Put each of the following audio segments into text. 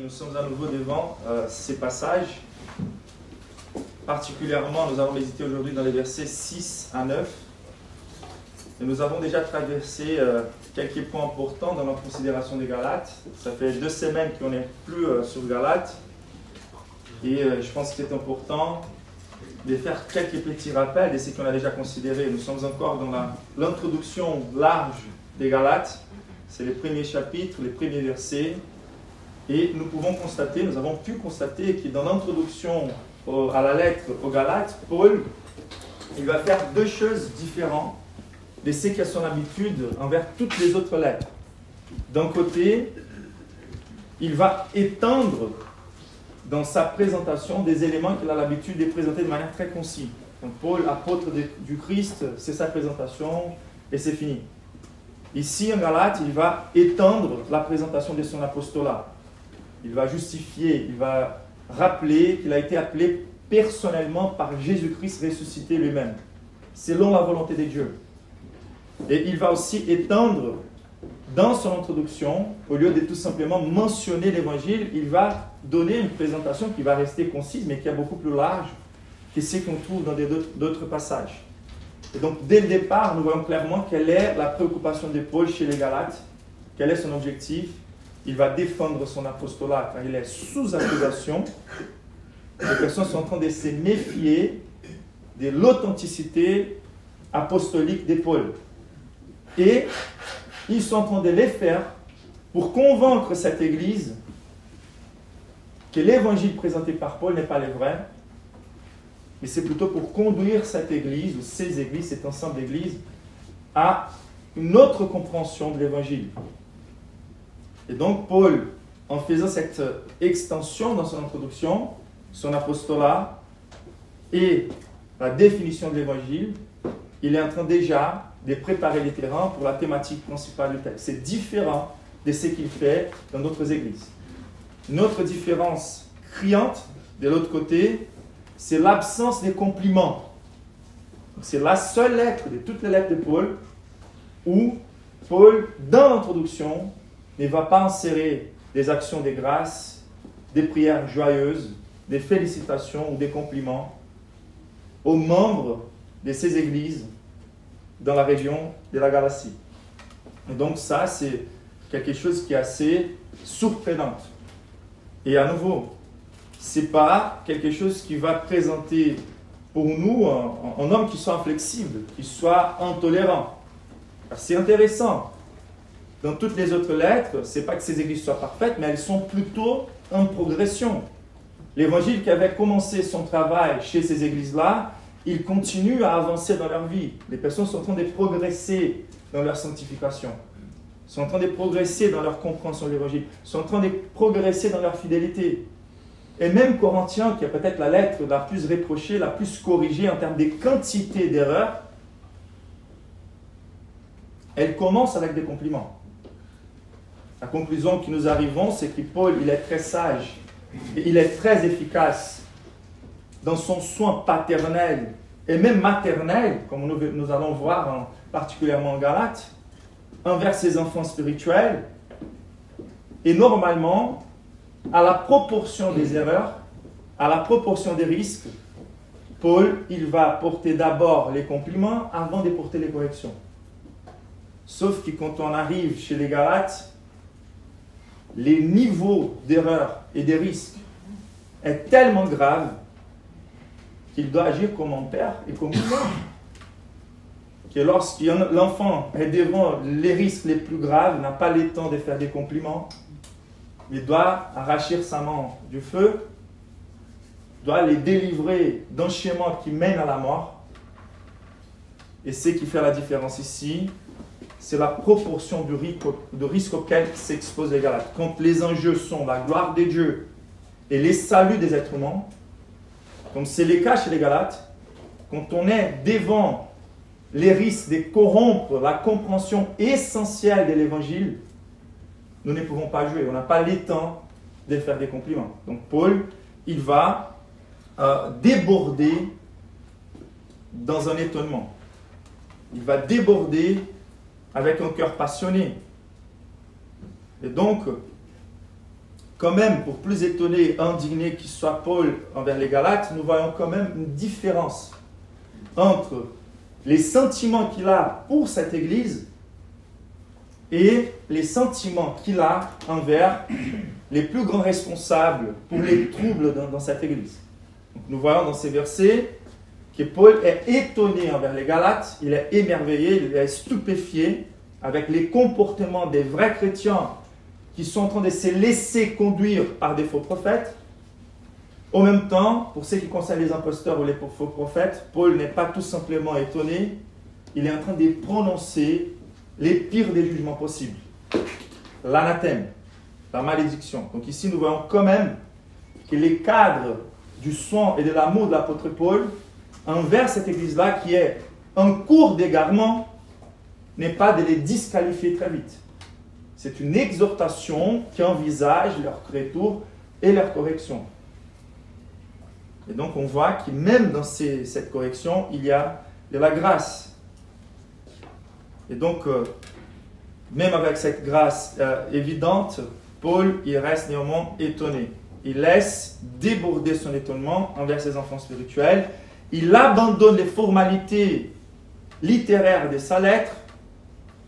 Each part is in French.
nous sommes à nouveau devant ces passages. Particulièrement, nous allons méditer aujourd'hui dans les versets 6 à 9. Et nous avons déjà traversé quelques points importants dans notre considération des Galates. Ça fait 2 semaines qu'on n'est plus sur Galates. Et je pense que c'est important de faire quelques petits rappels de ce qu'on a déjà considéré. Nous sommes encore dans l'introduction large des Galates. C'est les premiers chapitres, les premiers versets. Et nous pouvons constater, nous avons pu constater que dans l'introduction à la lettre aux Galates, Paul, il va faire 2 choses différentes de ce qui a son habitude envers toutes les autres lettres. D'un côté, il va étendre dans sa présentation des éléments qu'il a l'habitude de présenter de manière très concise. Donc Paul, apôtre du Christ, c'est sa présentation et c'est fini. Ici, en Galates, il va étendre la présentation de son apostolat. Il va justifier, il va rappeler qu'il a été appelé personnellement par Jésus-Christ ressuscité lui-même, selon la volonté de Dieu. Et il va aussi étendre dans son introduction, au lieu de tout simplement mentionner l'évangile, il va donner une présentation qui va rester concise, mais qui est beaucoup plus large que ce qu'on trouve dans d'autres passages. Et donc, dès le départ, nous voyons clairement quelle est la préoccupation de Paul chez les Galates, quel est son objectif. Il va défendre son apostolat car il est sous accusation. Les personnes sont en train de se méfier de l'authenticité apostolique de Paul. Et ils sont en train de les faire pour convaincre cette Église que l'évangile présenté par Paul n'est pas le vrai, mais c'est plutôt pour conduire cette Église, ou ces Églises, cet ensemble d'Églises, à une autre compréhension de l'évangile. Et donc Paul, en faisant cette extension dans son introduction, son apostolat et la définition de l'évangile, il est en train déjà de préparer les terrains pour la thématique principale du texte. C'est différent de ce qu'il fait dans d'autres églises. Une autre différence criante, de l'autre côté, c'est l'absence des compliments. C'est la seule lettre de toutes les lettres de Paul où Paul, dans l'introduction, ne va pas insérer des actions de grâce, des prières joyeuses, des félicitations ou des compliments aux membres de ces églises dans la région de la Galatie. Et donc ça, c'est quelque chose qui est assez surprenant. Et à nouveau, ce n'est pas quelque chose qui va présenter pour nous un homme qui soit inflexible, qui soit intolérant. C'est intéressant. Dans toutes les autres lettres, ce n'est pas que ces églises soient parfaites, mais elles sont plutôt en progression. L'évangile qui avait commencé son travail chez ces églises-là, il continue à avancer dans leur vie. Les personnes sont en train de progresser dans leur sanctification, sont en train de progresser dans leur compréhension de l'évangile, sont en train de progresser dans leur fidélité. Et même Corinthiens, qui est peut-être la lettre la plus reprochée, la plus corrigée en termes de quantité d'erreurs, elle commence avec des compliments. La conclusion que nous arrivons, c'est que Paul, il est très sage et il est très efficace dans son soin paternel et même maternel, comme nous allons voir particulièrement en Galates, envers ses enfants spirituels. Et normalement, à la proportion des erreurs, à la proportion des risques, Paul, il va porter d'abord les compliments avant de porter les corrections. Sauf que quand on arrive chez les Galates, les niveaux d'erreur et des risques est tellement grave qu'il doit agir comme un père et comme une mère. Que lorsque l'enfant est devant les risques les plus graves, n'a pas le temps de faire des compliments, il doit arracher sa main du feu, doit les délivrer d'un chemin qui mène à la mort. Et ce qui fait la différence ici, c'est la proportion de risque auquel s'exposent les Galates. Quand les enjeux sont la gloire de Dieu et les saluts des êtres humains, comme c'est le cas chez les Galates, quand on est devant les risques de corrompre la compréhension essentielle de l'évangile, nous ne pouvons pas jouer. On n'a pas le temps de faire des compliments. Donc Paul, il va déborder dans un étonnement. Il va déborder avec un cœur passionné. Et donc, quand même, pour plus étonné et indigné qu'il soit Paul envers les Galates, nous voyons quand même une différence entre les sentiments qu'il a pour cette Église et les sentiments qu'il a envers les plus grands responsables pour les troubles dans cette Église. Donc, nous voyons dans ces versets que Paul est étonné envers les Galates, il est émerveillé, il est stupéfié avec les comportements des vrais chrétiens qui sont en train de se laisser conduire par des faux prophètes. En même temps, pour ce qui concerne les imposteurs ou les faux prophètes, Paul n'est pas tout simplement étonné, il est en train de prononcer les pires des jugements possibles. L'anathème, la malédiction. Donc ici, nous voyons quand même que les cadres du soin et de l'amour de l'apôtre Paul envers cette église-là qui est en cours d'égarement n'est pas de les disqualifier très vite. C'est une exhortation qui envisage leur retour et leur correction. Et donc on voit que même dans cette correction, il y a de la grâce. Et donc, même avec cette grâce évidente, Paul, il reste néanmoins étonné. Il laisse déborder son étonnement envers ses enfants spirituels. Il abandonne les formalités littéraires de sa lettre.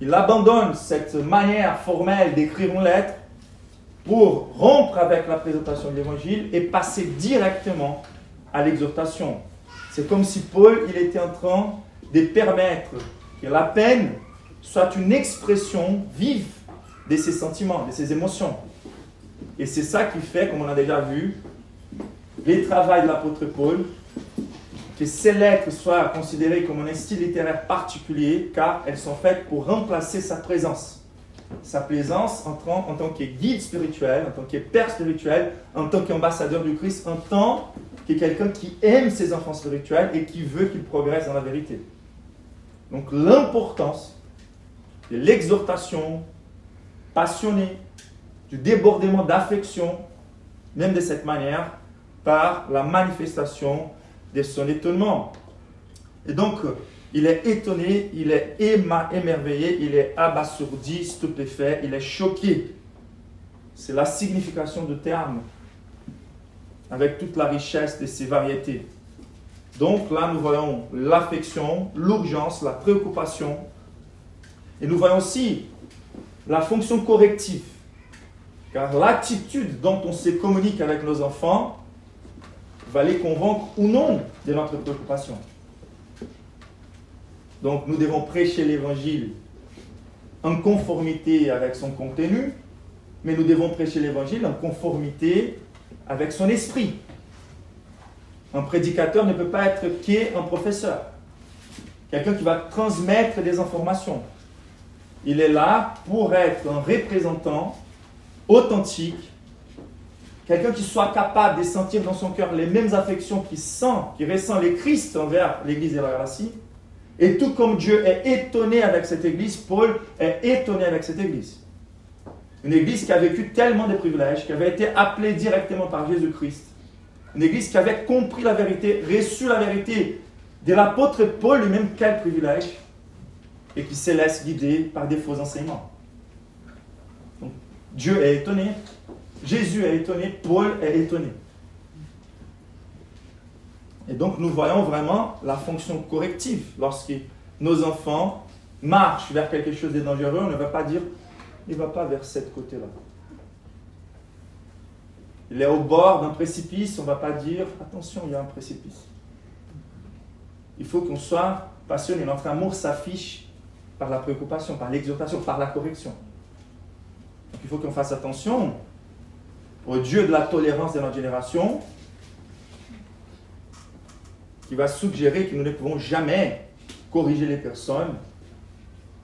Il abandonne cette manière formelle d'écrire une lettre pour rompre avec la présentation de l'évangile et passer directement à l'exhortation. C'est comme si Paul, il était en train de permettre que la peine soit une expression vive de ses sentiments, de ses émotions. Et c'est ça qui fait, comme on a déjà vu, les travaux de l'apôtre Paul, que ces lettres soient considérées comme un style littéraire particulier, car elles sont faites pour remplacer sa présence. Sa présence en tant que guide spirituel, en tant que père spirituel, en tant qu'ambassadeur du Christ, en tant que quelqu'un qui aime ses enfants spirituels et qui veut qu'ils progressent dans la vérité. Donc l'importance de l'exhortation passionnée, du débordement d'affection, même de cette manière, par la manifestation de son étonnement. Et donc, il est étonné, il est émerveillé, il est abasourdi, stupéfait, il est choqué. C'est la signification du terme, avec toute la richesse de ses variétés. Donc là, nous voyons l'affection, l'urgence, la préoccupation. Et nous voyons aussi la fonction corrective. Car l'attitude dont on se communique avec nos enfants va les convaincre ou non de notre préoccupation. Donc nous devons prêcher l'évangile en conformité avec son contenu, mais nous devons prêcher l'évangile en conformité avec son esprit. Un prédicateur ne peut pas être qu'un professeur, quelqu'un qui va transmettre des informations. Il est là pour être un représentant authentique, quelqu'un qui soit capable de sentir dans son cœur les mêmes affections qu'il ressent les Christ envers l'église de la Galatie. Et tout comme Dieu est étonné avec cette église, Paul est étonné avec cette église. Une église qui a vécu tellement de privilèges, qui avait été appelée directement par Jésus-Christ. Une église qui avait compris la vérité, reçu la vérité de l'apôtre Paul lui-même, quel privilège, et qui se laisse guider par des faux enseignements. Donc, Dieu est étonné, Jésus est étonné, Paul est étonné. Et donc nous voyons vraiment la fonction corrective. Lorsque nos enfants marchent vers quelque chose de dangereux, on ne va pas dire « il ne va pas vers ce côté-là ». Il est au bord d'un précipice, on ne va pas dire « attention, il y a un précipice ». Il faut qu'on soit passionné. Notre amour s'affiche par la préoccupation, par l'exhortation, par la correction. Donc il faut qu'on fasse attention au Dieu de la tolérance de notre génération, qui va suggérer que nous ne pouvons jamais corriger les personnes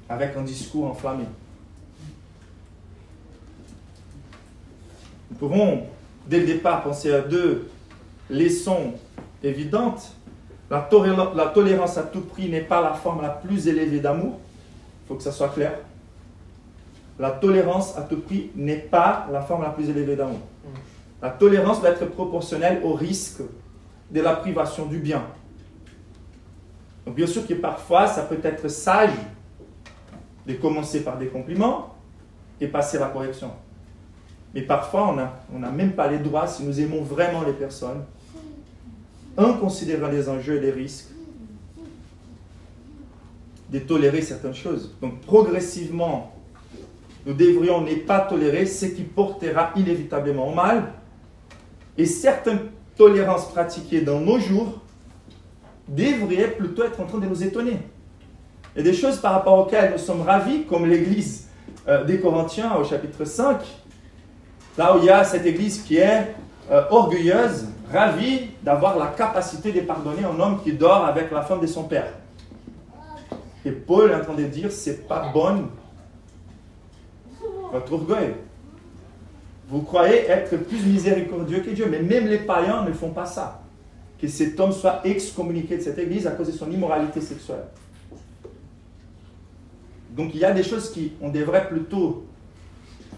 avec un discours enflammé. Nous pouvons, dès le départ, penser à deux leçons évidentes. La tolérance à tout prix n'est pas la forme la plus élevée d'amour. Il faut que ça soit clair. La tolérance à tout prix n'est pas la forme la plus élevée d'amour. La tolérance doit être proportionnelle au risque de la privation du bien. Donc bien sûr que parfois, ça peut être sage de commencer par des compliments et passer à la correction. Mais parfois, on n'a même pas les droits, si nous aimons vraiment les personnes, en considérant les enjeux et les risques, de tolérer certaines choses. Donc progressivement, nous devrions ne pas tolérer ce qui portera inévitablement au mal. Et certaines tolérances pratiquées dans nos jours devraient plutôt être en train de nous étonner. Il y a des choses par rapport auxquelles nous sommes ravis, comme l'église des Corinthiens au chapitre 5, là où il y a cette église qui est orgueilleuse, ravie d'avoir la capacité de pardonner un homme qui dort avec la femme de son père. Et Paul est en train de dire, c'est pas bon votre orgueil. Vous croyez être plus miséricordieux que Dieu, mais même les païens ne font pas ça. Que cet homme soit excommuniqué de cette église à cause de son immoralité sexuelle. Donc il y a des choses qu'on devrait plutôt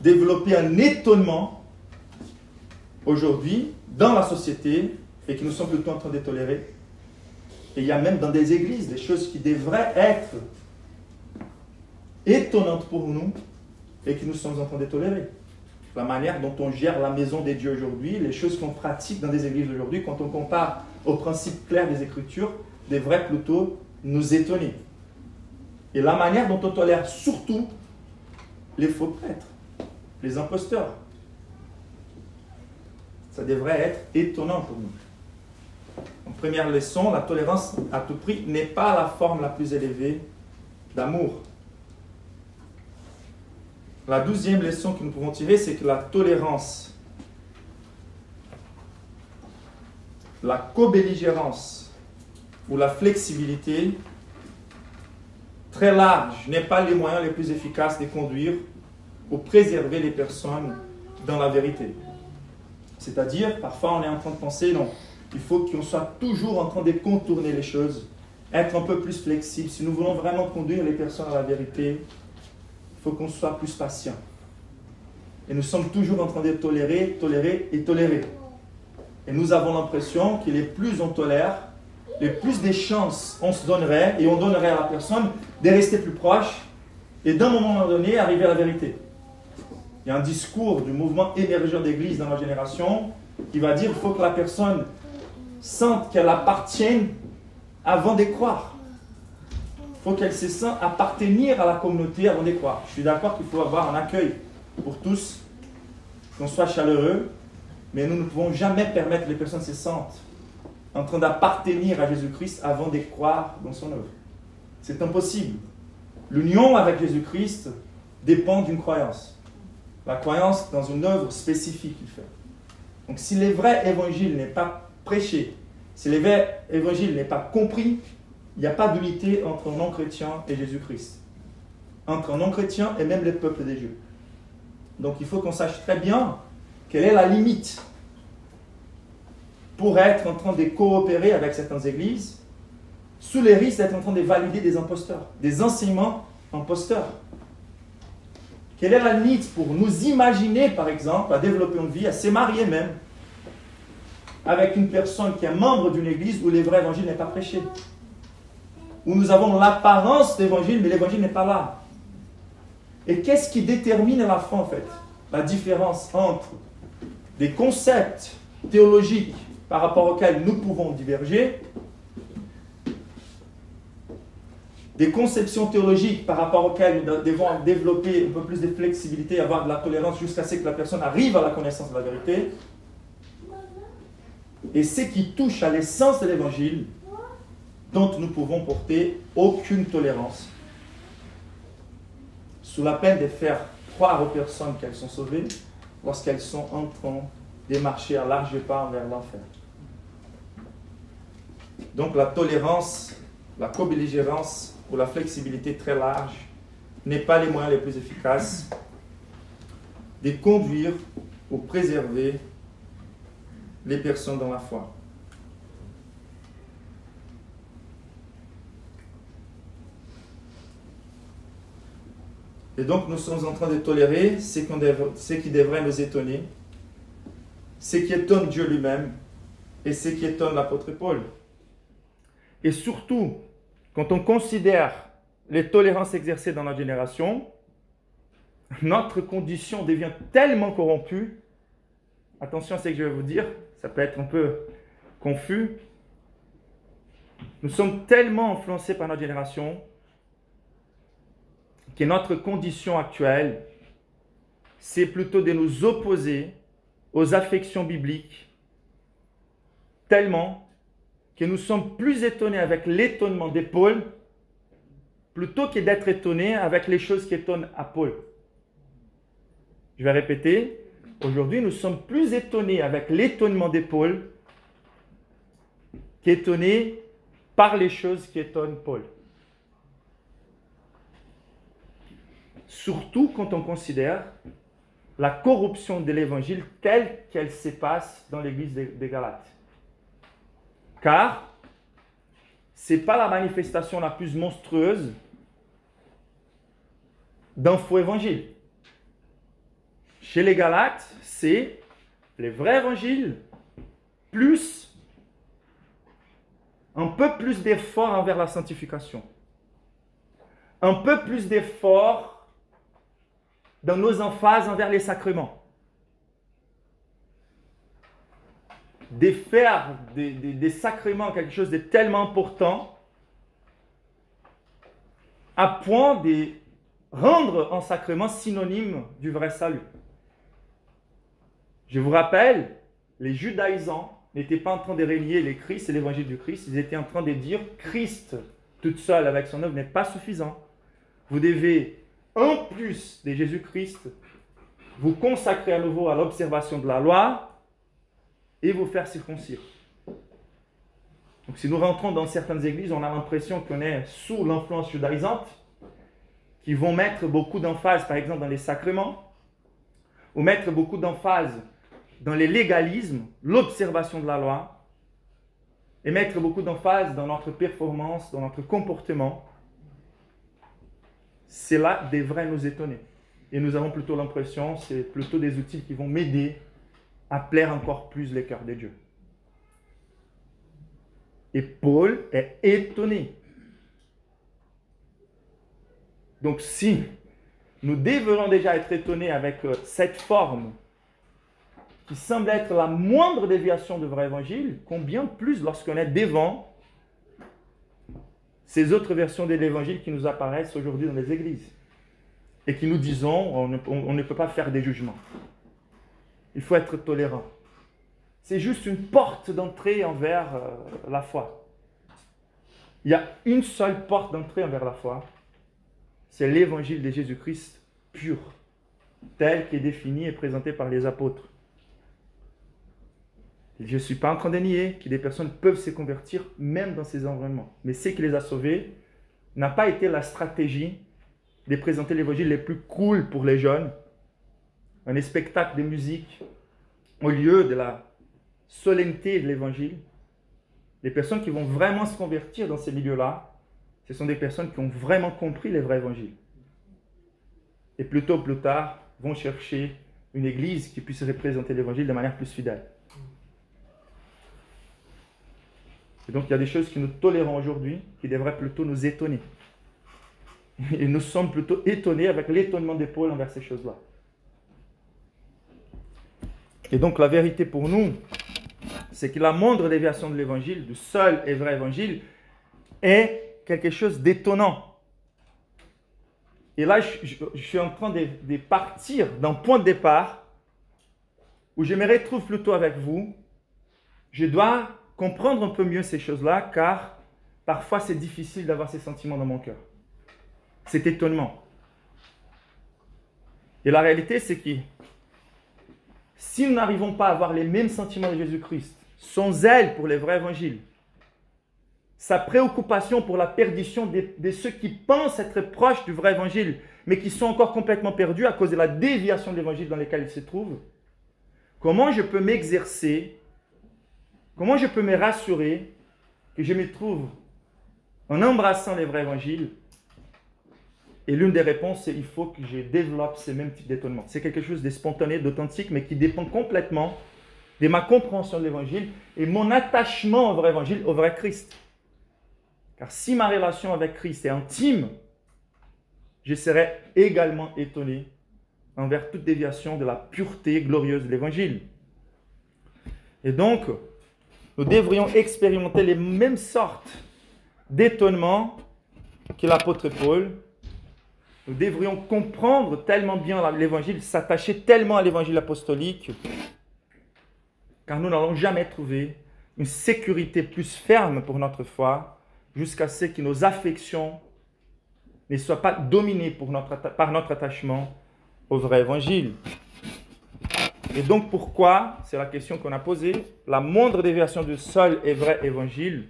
développer un étonnement aujourd'hui dans la société et que nous sommes plutôt en train de tolérer. Et il y a même dans des églises des choses qui devraient être étonnantes pour nous et que nous sommes en train de tolérer. La manière dont on gère la maison des dieux aujourd'hui, les choses qu'on pratique dans des églises aujourd'hui, quand on compare aux principes clairs des Écritures, devraient plutôt nous étonner. Et la manière dont on tolère surtout les faux prêtres, les imposteurs, ça devrait être étonnant pour nous. En première leçon, la tolérance à tout prix n'est pas la forme la plus élevée d'amour. La 12e leçon que nous pouvons tirer, c'est que la tolérance, la co-belligérance ou la flexibilité très large n'est pas les moyens les plus efficaces de conduire ou préserver les personnes dans la vérité. C'est-à-dire, parfois on est en train de penser, non, il faut qu'on soit toujours en train de contourner les choses, être un peu plus flexible. Si nous voulons vraiment conduire les personnes à la vérité, il faut qu'on soit plus patient. Et nous sommes toujours en train de tolérer, tolérer et tolérer. Et nous avons l'impression que les plus on tolère, les plus des chances on se donnerait, et on donnerait à la personne de rester plus proche, et d'un moment donné, arriver à la vérité. Il y a un discours du mouvement émergent d'église dans la génération qui va dire qu'il faut que la personne sente qu'elle appartienne avant de croire. Il faut qu'elle se sente appartenir à la communauté avant de croire. Je suis d'accord qu'il faut avoir un accueil pour tous, qu'on soit chaleureux, mais nous ne pouvons jamais permettre que les personnes se sentent en train d'appartenir à Jésus-Christ avant de croire dans son œuvre. C'est impossible. L'union avec Jésus-Christ dépend d'une croyance. La croyance dans une œuvre spécifique qu'il fait. Donc si le vrai évangile n'est pas prêché, si le vrai évangile n'est pas compris, il n'y a pas d'unité entre un non-chrétien et Jésus-Christ. Entre un non-chrétien et même les peuples des dieux. Donc il faut qu'on sache très bien quelle est la limite pour être en train de coopérer avec certaines églises sous les risques d'être en train de valider des imposteurs, des enseignements imposteurs. Quelle est la limite pour nous imaginer, par exemple, à développer une vie, à se marier même, avec une personne qui est membre d'une église où le vrai évangile n'est pas prêché, où nous avons l'apparence d'évangile, mais l'évangile n'est pas là. Et qu'est-ce qui détermine à la fin, en fait, la différence entre des concepts théologiques par rapport auxquels nous pouvons diverger, des conceptions théologiques par rapport auxquelles nous devons développer un peu plus de flexibilité, avoir de la tolérance jusqu'à ce que la personne arrive à la connaissance de la vérité, et ce qui touche à l'essence de l'évangile, dont nous pouvons porter aucune tolérance, sous la peine de faire croire aux personnes qu'elles sont sauvées lorsqu'elles sont en train de marcher à larges pas vers l'enfer. Donc la tolérance, la co-belligérance ou la flexibilité très large n'est pas les moyens les plus efficaces de conduire ou préserver les personnes dans la foi. Et donc nous sommes en train de tolérer ce qui devrait nous étonner, ce qui étonne Dieu lui-même et ce qui étonne l'apôtre Paul. Et surtout, quand on considère les tolérances exercées dans la génération, notre condition devient tellement corrompue, attention à ce que je vais vous dire, ça peut être un peu confus, nous sommes tellement influencés par notre génération que notre condition actuelle, c'est plutôt de nous opposer aux affections bibliques, tellement que nous sommes plus étonnés avec l'étonnement de Paul plutôt que d'être étonnés avec les choses qui étonnent à Paul. Je vais répéter, aujourd'hui nous sommes plus étonnés avec l'étonnement de Paul qu'étonnés par les choses qui étonnent Paul. Surtout quand on considère la corruption de l'évangile telle qu'elle se passe dans l'église des Galates. Car ce n'est pas la manifestation la plus monstrueuse d'un faux évangile. Chez les Galates, c'est le vrai évangile plus un peu plus d'effort envers la sanctification. Un peu plus d'effort dans nos emphases envers les sacrements. De faire des sacrements quelque chose de tellement important à point de rendre un sacrement synonyme du vrai salut. Je vous rappelle, les judaïsants n'étaient pas en train de renier les Christ et l'évangile du Christ, ils étaient en train de dire Christ, toute seule avec son œuvre, n'est pas suffisant. Vous devez, en plus de Jésus-Christ, vous consacrer à nouveau à l'observation de la loi et vous faire circoncire. Donc si nous rentrons dans certaines églises, on a l'impression qu'on est sous l'influence judaïsante, qui vont mettre beaucoup d'emphase, par exemple, dans les sacrements, ou mettre beaucoup d'emphase dans les légalismes, l'observation de la loi, et mettre beaucoup d'emphase dans notre performance, dans notre comportement. Cela devrait nous étonner. Et nous avons plutôt l'impression que c'est plutôt des outils qui vont m'aider à plaire encore plus les cœurs de Dieu. Et Paul est étonné. Donc si nous devons déjà être étonnés avec cette forme qui semble être la moindre déviation du vrai évangile, combien plus lorsqu'on est devant ces autres versions de l'évangile qui nous apparaissent aujourd'hui dans les églises et qui nous disons on ne peut pas faire des jugements. Il faut être tolérant. C'est juste une porte d'entrée envers la foi. Il y a une seule porte d'entrée envers la foi, c'est l'évangile de Jésus-Christ pur, tel qu'est défini et présenté par les apôtres. Je ne suis pas en train de nier que des personnes peuvent se convertir même dans ces environnements. Mais ce qui les a sauvés n'a pas été la stratégie de présenter l'évangile le plus cool pour les jeunes, un spectacle de musique au lieu de la solennité de l'évangile. Les personnes qui vont vraiment se convertir dans ces milieux-là, ce sont des personnes qui ont vraiment compris le vrai évangile. Et plutôt plus tard, vont chercher une église qui puisse représenter l'évangile de manière plus fidèle. Et donc il y a des choses que nous tolérons aujourd'hui qui devraient plutôt nous étonner. Et nous sommes plutôt étonnés avec l'étonnement de Paul envers ces choses-là. Et donc la vérité pour nous, c'est que la moindre déviation de l'évangile, du seul et vrai évangile, est quelque chose d'étonnant. Et là, je suis en train de partir d'un point de départ où je me retrouve plutôt avec vous. Je dois comprendre un peu mieux ces choses-là, car parfois c'est difficile d'avoir ces sentiments dans mon cœur. Cet étonnement. Et la réalité, c'est que si nous n'arrivons pas à avoir les mêmes sentiments de Jésus-Christ, son zèle pour les vrais évangiles, sa préoccupation pour la perdition de ceux qui pensent être proches du vrai évangile, mais qui sont encore complètement perdus à cause de la déviation de l'évangile dans lequel ils se trouvent, comment je peux m'exercer, comment je peux me rassurer que je me trouve en embrassant les vrais évangiles? Et l'une des réponses, c'est qu'il faut que je développe ces mêmes types d'étonnement. C'est quelque chose de spontané, d'authentique, mais qui dépend complètement de ma compréhension de l'évangile et mon attachement au vrai évangile, au vrai Christ. Car si ma relation avec Christ est intime, je serai également étonné envers toute déviation de la pureté glorieuse de l'Évangile. Et donc, nous devrions expérimenter les mêmes sortes d'étonnement que l'apôtre Paul. Nous devrions comprendre tellement bien l'Évangile, s'attacher tellement à l'Évangile apostolique, car nous n'allons jamais trouver une sécurité plus ferme pour notre foi jusqu'à ce que nos affections ne soient pas dominées par notre attachement au vrai Évangile. Et donc pourquoi, c'est la question qu'on a posée, la moindre déviation du seul et vrai Évangile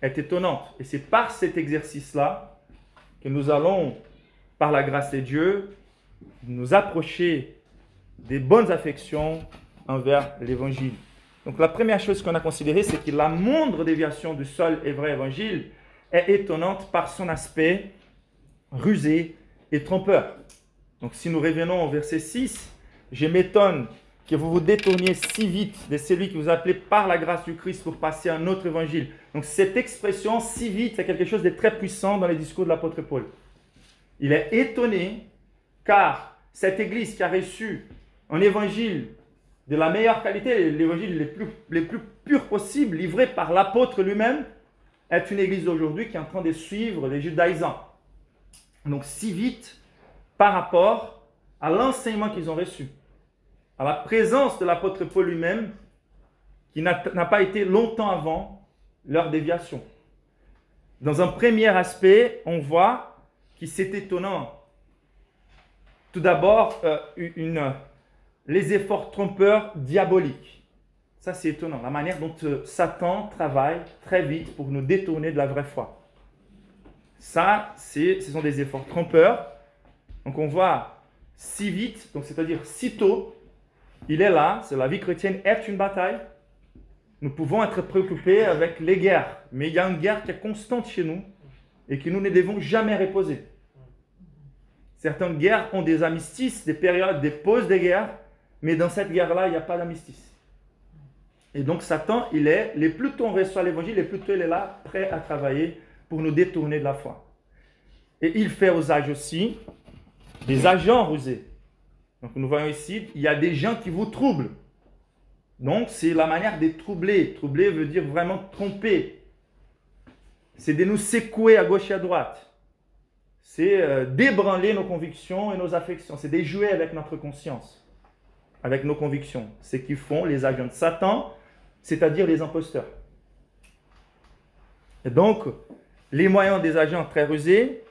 est étonnante. Et c'est par cet exercice-là que nous allons, par la grâce de Dieu, nous approcher des bonnes affections envers l'Évangile. Donc la première chose qu'on a considérée, c'est que la moindre déviation du seul et vrai Évangile est étonnante par son aspect rusé et trompeur. Donc si nous revenons au verset 6, « Je m'étonne que vous vous détourniez si vite de celui qui vous a appelé par la grâce du Christ pour passer à un autre évangile. » Donc cette expression « si vite » c'est quelque chose de très puissant dans les discours de l'apôtre Paul. Il est étonné car cette église qui a reçu un évangile de la meilleure qualité, l'évangile les plus purs possibles, livré par l'apôtre lui-même, est une église d'aujourd'hui qui est en train de suivre les judaïsants. Donc si vite par rapport à l'enseignement qu'ils ont reçu, à la présence de l'apôtre Paul lui-même, qui n'a pas été longtemps avant leur déviation. Dans un premier aspect, on voit que c'est étonnant. Tout d'abord, les efforts trompeurs diaboliques. Ça, c'est étonnant. La manière dont Satan travaille très vite pour nous détourner de la vraie foi. Ça, ce sont des efforts trompeurs. Donc, on voit si vite, donc c'est-à-dire si tôt, il est là, la vie chrétienne est une bataille. Nous pouvons être préoccupés avec les guerres, mais il y a une guerre qui est constante chez nous et que nous ne devons jamais reposer. Certaines guerres ont des armistices, des périodes, des pauses de guerre, mais dans cette guerre-là, il n'y a pas d'armistice. Et donc Satan, les plus tôt on reçoit l'évangile, les plus tôt il est là, prêt à travailler pour nous détourner de la foi. Et il fait usage aussi des agents rusés. Donc nous voyons ici, il y a des gens qui vous troublent. Donc c'est la manière de troubler. Troubler veut dire vraiment tromper. C'est de nous secouer à gauche et à droite. C'est d'ébranler nos convictions et nos affections. C'est de jouer avec notre conscience, avec nos convictions. C'est ce qu'ils font les agents de Satan, c'est-à-dire les imposteurs. Et donc, les moyens des agents très rusés,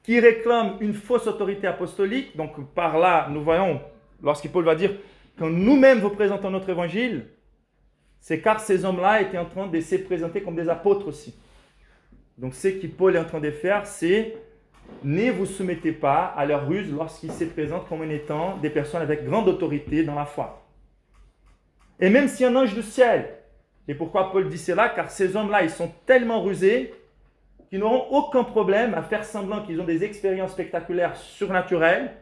qui réclament une fausse autorité apostolique. Donc par là, nous voyons, lorsque Paul va dire, quand nous-mêmes vous présentons notre évangile, c'est car ces hommes-là étaient en train de se présenter comme des apôtres aussi. Donc ce que Paul est en train de faire, c'est ne vous soumettez pas à leur ruse lorsqu'ils se présentent comme étant des personnes avec grande autorité dans la foi. Et même si un ange du ciel, et pourquoi Paul dit cela? Car ces hommes-là, ils sont tellement rusés qui n'auront aucun problème à faire semblant qu'ils ont des expériences spectaculaires surnaturelles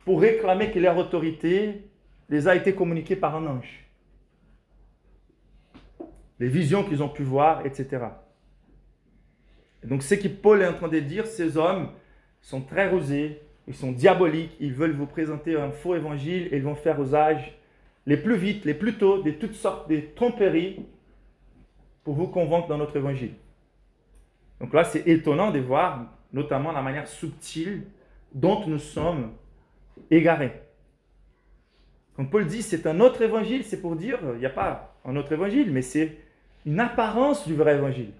pour réclamer que leur autorité les a été communiquée par un ange. Les visions qu'ils ont pu voir, etc. Et donc, ce que Paul est en train de dire, ces hommes sont très rusés, ils sont diaboliques, ils veulent vous présenter un faux évangile et ils vont faire usage les plus vite, les plus tôt, de toutes sortes de tromperies pour vous convaincre dans notre évangile. Donc là, c'est étonnant de voir, notamment la manière subtile dont nous sommes égarés. Quand Paul dit c'est un autre évangile, c'est pour dire il n'y a pas un autre évangile, mais c'est une apparence du vrai évangile.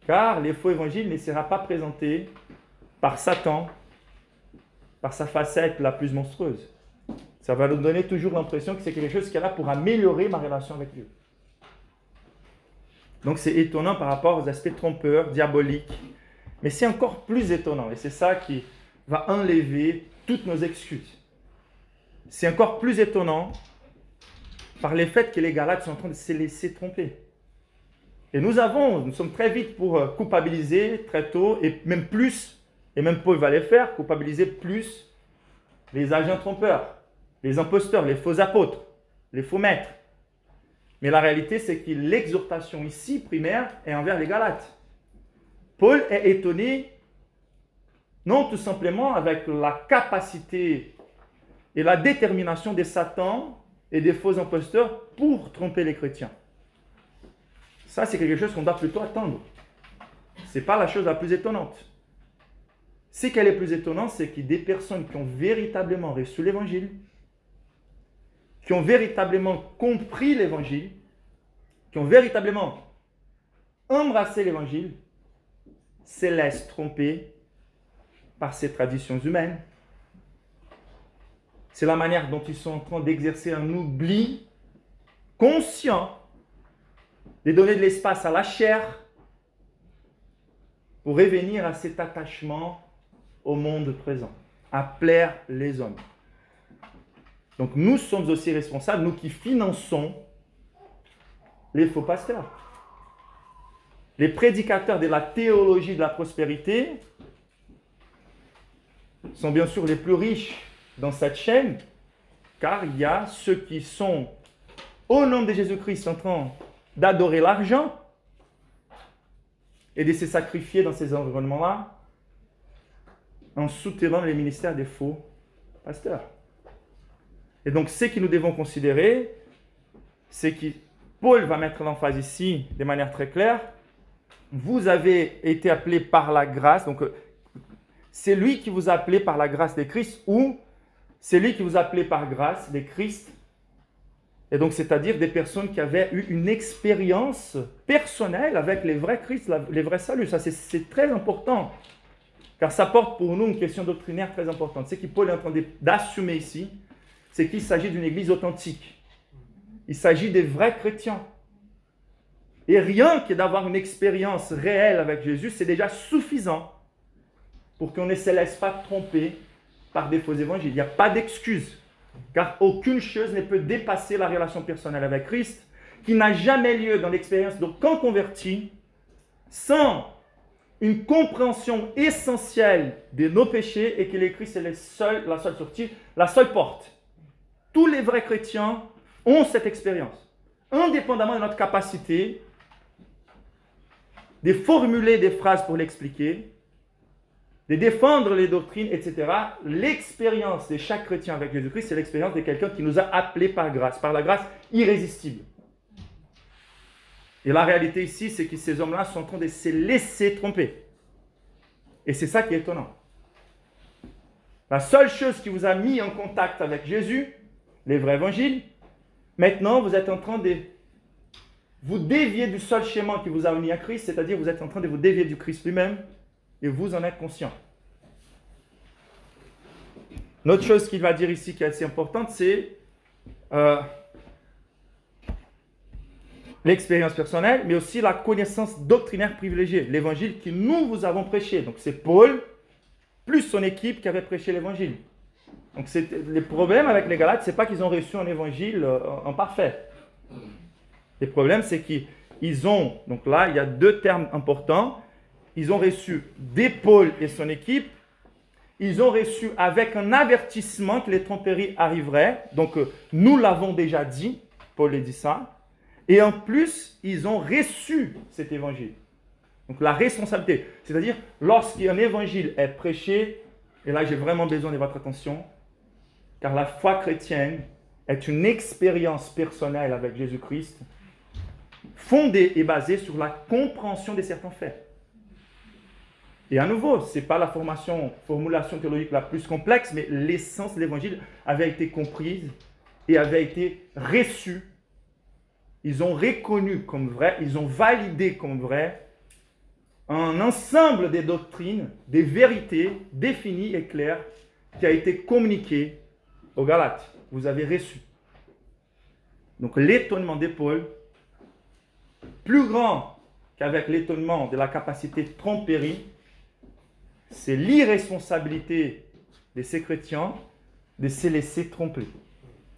Car les faux évangiles ne seront pas présentés par Satan, par sa facette la plus monstrueuse. Ça va nous donner toujours l'impression que c'est quelque chose qui est là pour améliorer ma relation avec Dieu. Donc c'est étonnant par rapport aux aspects trompeurs, diaboliques. Mais c'est encore plus étonnant, et c'est ça qui va enlever toutes nos excuses. C'est encore plus étonnant par le fait que les Galates sont en train de se laisser tromper. Et nous sommes très vite pour culpabiliser très tôt, et même plus, et même Paul va les faire, culpabiliser plus les agents trompeurs, les imposteurs, les faux apôtres, les faux maîtres. Mais la réalité, c'est que l'exhortation ici, primaire, est envers les Galates. Paul est étonné Non, tout simplement avec la capacité et la détermination des satans et des faux imposteurs pour tromper les chrétiens. Ça, c'est quelque chose qu'on doit plutôt attendre. Ce n'est pas la chose la plus étonnante. Ce qu'elle est plus étonnante, c'est qu'il y a des personnes qui ont véritablement reçu l'évangile, qui ont véritablement compris l'évangile, qui ont véritablement embrassé l'évangile, se laissent tromper par ces traditions humaines. C'est la manière dont ils sont en train d'exercer un oubli conscient, de donner de l'espace à la chair pour revenir à cet attachement au monde présent, à plaire les hommes. Donc nous sommes aussi responsables, nous qui finançons les faux pasteurs. Les prédicateurs de la théologie de la prospérité sont bien sûr les plus riches dans cette chaîne, car il y a ceux qui sont, au nom de Jésus-Christ, en train d'adorer l'argent et de se sacrifier dans ces environnements-là en soutenant les ministères des faux pasteurs. Et donc, ce que nous devons considérer, c'est que Paul va mettre l'emphase ici de manière très claire. Vous avez été appelés par la grâce, donc c'est lui qui vous a appelé par la grâce de Christ, ou c'est lui qui vous a appelé par grâce de Christ. Et donc, c'est-à-dire des personnes qui avaient eu une expérience personnelle avec les vrais Christ, les vrais saluts. Ça, c'est très important, car ça porte pour nous une question doctrinaire très importante. Ce que Paul est en train d'assumer ici, c'est qu'il s'agit d'une église authentique. Il s'agit des vrais chrétiens. Et rien que d'avoir une expérience réelle avec Jésus, c'est déjà suffisant pour qu'on ne se laisse pas tromper par des faux évangiles. Il n'y a pas d'excuse, car aucune chose ne peut dépasser la relation personnelle avec Christ, qui n'a jamais lieu dans l'expérience d'aucun converti, sans une compréhension essentielle de nos péchés et que le Christ est la seule sortie, la seule porte. Tous les vrais chrétiens ont cette expérience, indépendamment de notre capacité de formuler des phrases pour l'expliquer, de défendre les doctrines, etc. L'expérience de chaque chrétien avec Jésus-Christ, c'est l'expérience de quelqu'un qui nous a appelés par la grâce irrésistible. Et la réalité ici, c'est que ces hommes-là sont en train de se laisser tromper. Et c'est ça qui est étonnant. La seule chose qui vous a mis en contact avec Jésus, les vrais évangiles, maintenant vous êtes en train de vous dévier du seul schéma qui vous a amené à Christ, c'est-à-dire vous êtes en train de vous dévier du Christ lui-même, et vous en êtes conscient. Une autre chose qu'il va dire ici qui est assez importante, c'est l'expérience personnelle, mais aussi la connaissance doctrinaire privilégiée, l'évangile que nous vous avons prêché. Donc c'est Paul, plus son équipe qui avait prêché l'évangile. Donc le problème avec les Galates, ce n'est pas qu'ils ont reçu un évangile en parfait. Le problème, c'est qu'ils ont, donc là, il y a deux termes importants. Ils ont reçu de Paul et son équipe. Ils ont reçu avec un avertissement que les tromperies arriveraient. Donc, nous l'avons déjà dit. Paul a dit ça. Et en plus, ils ont reçu cet évangile. Donc, la responsabilité. C'est-à-dire, lorsqu'un évangile est prêché, et là, j'ai vraiment besoin de votre attention, car la foi chrétienne est une expérience personnelle avec Jésus-Christ, fondée et basée sur la compréhension de certains faits. Et à nouveau, ce n'est pas la formulation théologique la plus complexe, mais l'essence de l'évangile avait été comprise et avait été reçue. Ils ont reconnu comme vrai, ils ont validé comme vrai un ensemble des doctrines, des vérités définies et claires qui a été communiqué aux Galates. Vous avez reçu. Donc l'étonnement de Paul, plus grand qu'avec l'étonnement de la capacité de tromperie, c'est l'irresponsabilité de ces chrétiens de se laisser tromper.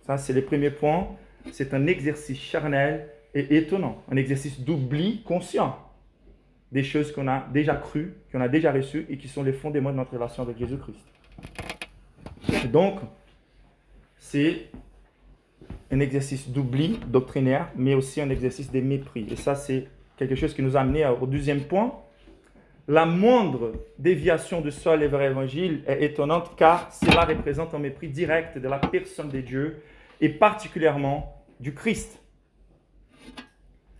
Ça, c'est le premier point. C'est un exercice charnel et étonnant. Un exercice d'oubli conscient des choses qu'on a déjà crues, qu'on a déjà reçues et qui sont les fondements de notre relation avec Jésus-Christ. Et donc, c'est un exercice d'oubli doctrinaire, mais aussi un exercice de mépris. Et ça, c'est quelque chose qui nous a amené au deuxième point. la moindre déviation du seul et vrai évangile est étonnante car cela représente un mépris direct de la personne de Dieu et particulièrement du Christ.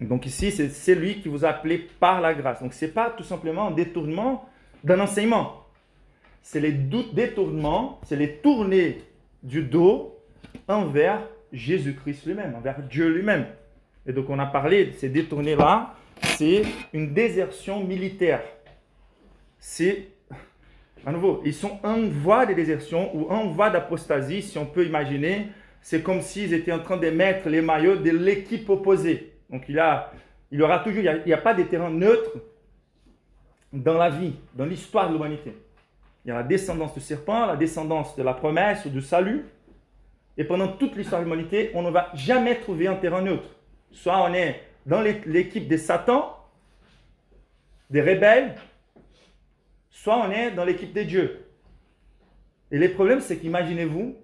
Donc ici, c'est celui qui vous a appelé par la grâce. Donc ce n'est pas tout simplement un détournement d'un enseignement. C'est les détournements, c'est les tourner du dos envers Jésus-Christ lui-même, envers Dieu lui-même. Et donc on a parlé de ces détournés-là, c'est une désertion militaire. C'est, à nouveau, ils sont en voie de désertion ou en voie d'apostasie, si on peut imaginer. C'est comme s'ils étaient en train de mettre les maillots de l'équipe opposée. Donc il y aura toujours, il n'y a pas de terrain neutre dans la vie, dans l'histoire de l'humanité. Il y a la descendance du serpent, la descendance de la promesse ou du salut. Et pendant toute l'histoire de l'humanité, on ne va jamais trouver un terrain neutre. Soit on est dans l'équipe des Satan, des rebelles, soit on est dans l'équipe des dieux. Et le problème, c'est qu'imaginez-vous,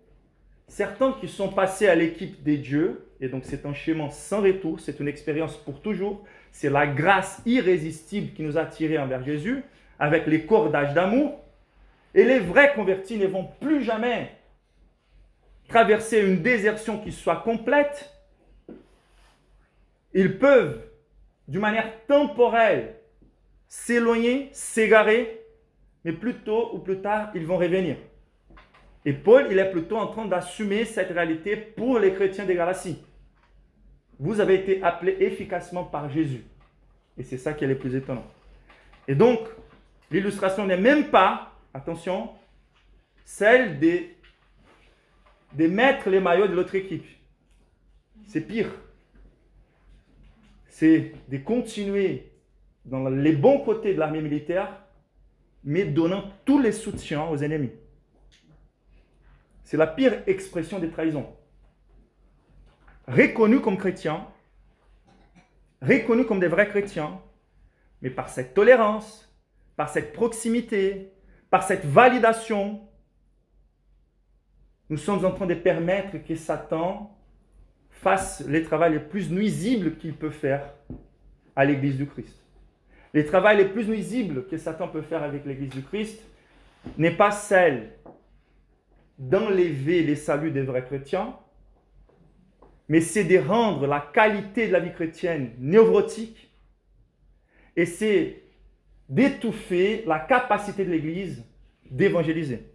certains qui sont passés à l'équipe des dieux, et donc c'est un chemin sans retour, c'est une expérience pour toujours, c'est la grâce irrésistible qui nous a tirés envers Jésus, avec les cordages d'amour, et les vrais convertis ne vont plus jamais traverser une désertion qui soit complète. Ils peuvent, d'une manière temporelle, s'éloigner, s'égarer, mais plus tôt ou plus tard, ils vont revenir. Et Paul, il est plutôt en train d'assumer cette réalité pour les chrétiens de Galatie. Vous avez été appelés efficacement par Jésus. Et c'est ça qui est le plus étonnant. Et donc, l'illustration n'est même pas, attention, celle de mettre les maillots de l'autre équipe. C'est pire. C'est de continuer dans les bons côtés de l'armée militaire, mais donnant tous les soutiens aux ennemis. C'est la pire expression des trahisons. Reconnus comme chrétiens, reconnus comme des vrais chrétiens, mais par cette tolérance, par cette proximité, par cette validation, nous sommes en train de permettre que Satan fasse les travaux les plus nuisibles qu'il peut faire à l'Église du Christ. Les travaux les plus nuisibles que Satan peut faire avec l'Église du Christ n'est pas celle d'enlever les saluts des vrais chrétiens, mais c'est de rendre la qualité de la vie chrétienne névrotique et c'est d'étouffer la capacité de l'Église d'évangéliser.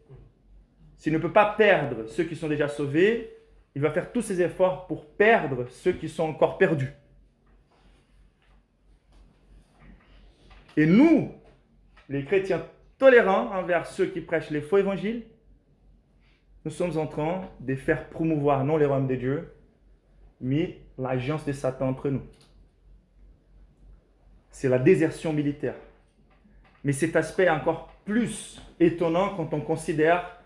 S'il ne peut pas perdre ceux qui sont déjà sauvés, il va faire tous ses efforts pour perdre ceux qui sont encore perdus. Et nous, les chrétiens tolérants envers ceux qui prêchent les faux évangiles, nous sommes en train de faire promouvoir non les royaumes de Dieu, mais l'agence de Satan entre nous. C'est la désertion militaire. Mais cet aspect est encore plus étonnant quand on considère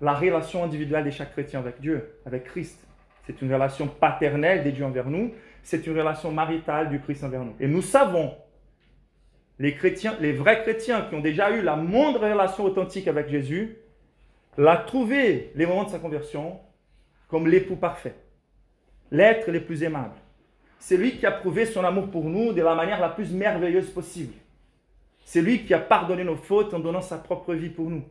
la relation individuelle de chaque chrétien avec Dieu, avec Christ. C'est une relation paternelle de Dieu envers nous, c'est une relation maritale du Christ envers nous. Et nous savons, les chrétiens, les vrais chrétiens qui ont déjà eu la moindre relation authentique avec Jésus, l'a trouvé, les moments de sa conversion, comme l'époux parfait, l'être le plus aimable. C'est lui qui a prouvé son amour pour nous de la manière la plus merveilleuse possible. C'est lui qui a pardonné nos fautes en donnant sa propre vie pour nous.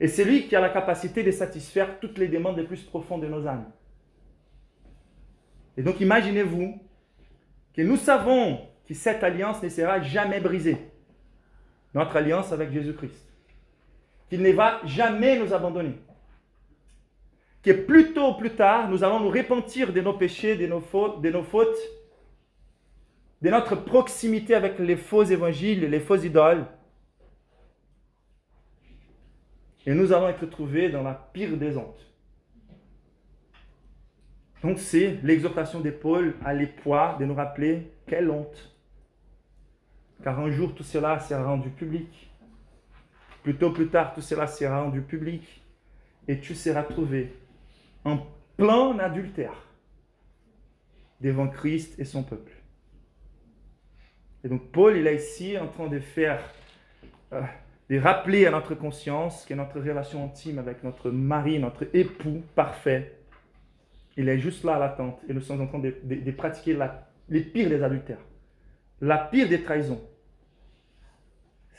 Et c'est lui qui a la capacité de satisfaire toutes les demandes les plus profondes de nos âmes. Et donc imaginez-vous que nous savons que cette alliance ne sera jamais brisée. Notre alliance avec Jésus-Christ. Qu'il ne va jamais nous abandonner. Que plus tôt ou plus tard, nous allons nous repentir de nos péchés, de nos fautes, de notre proximité avec les faux évangiles, les fausses idoles. Et nous allons être trouvés dans la pire des hontes. Donc c'est l'exhortation de Paul à l'époix de nous rappeler quelle honte. Car un jour tout cela sera rendu public. Plus tôt, plus tard, tout cela sera rendu public. Et tu seras trouvé en plein adultère devant Christ et son peuple. Et donc Paul, il est ici en train de faire, de rappeler à notre conscience que notre relation intime avec notre mari, notre époux parfait, il est juste là à l'attente. Et nous sommes en train de pratiquer les pires des adultères, la pire des trahisons.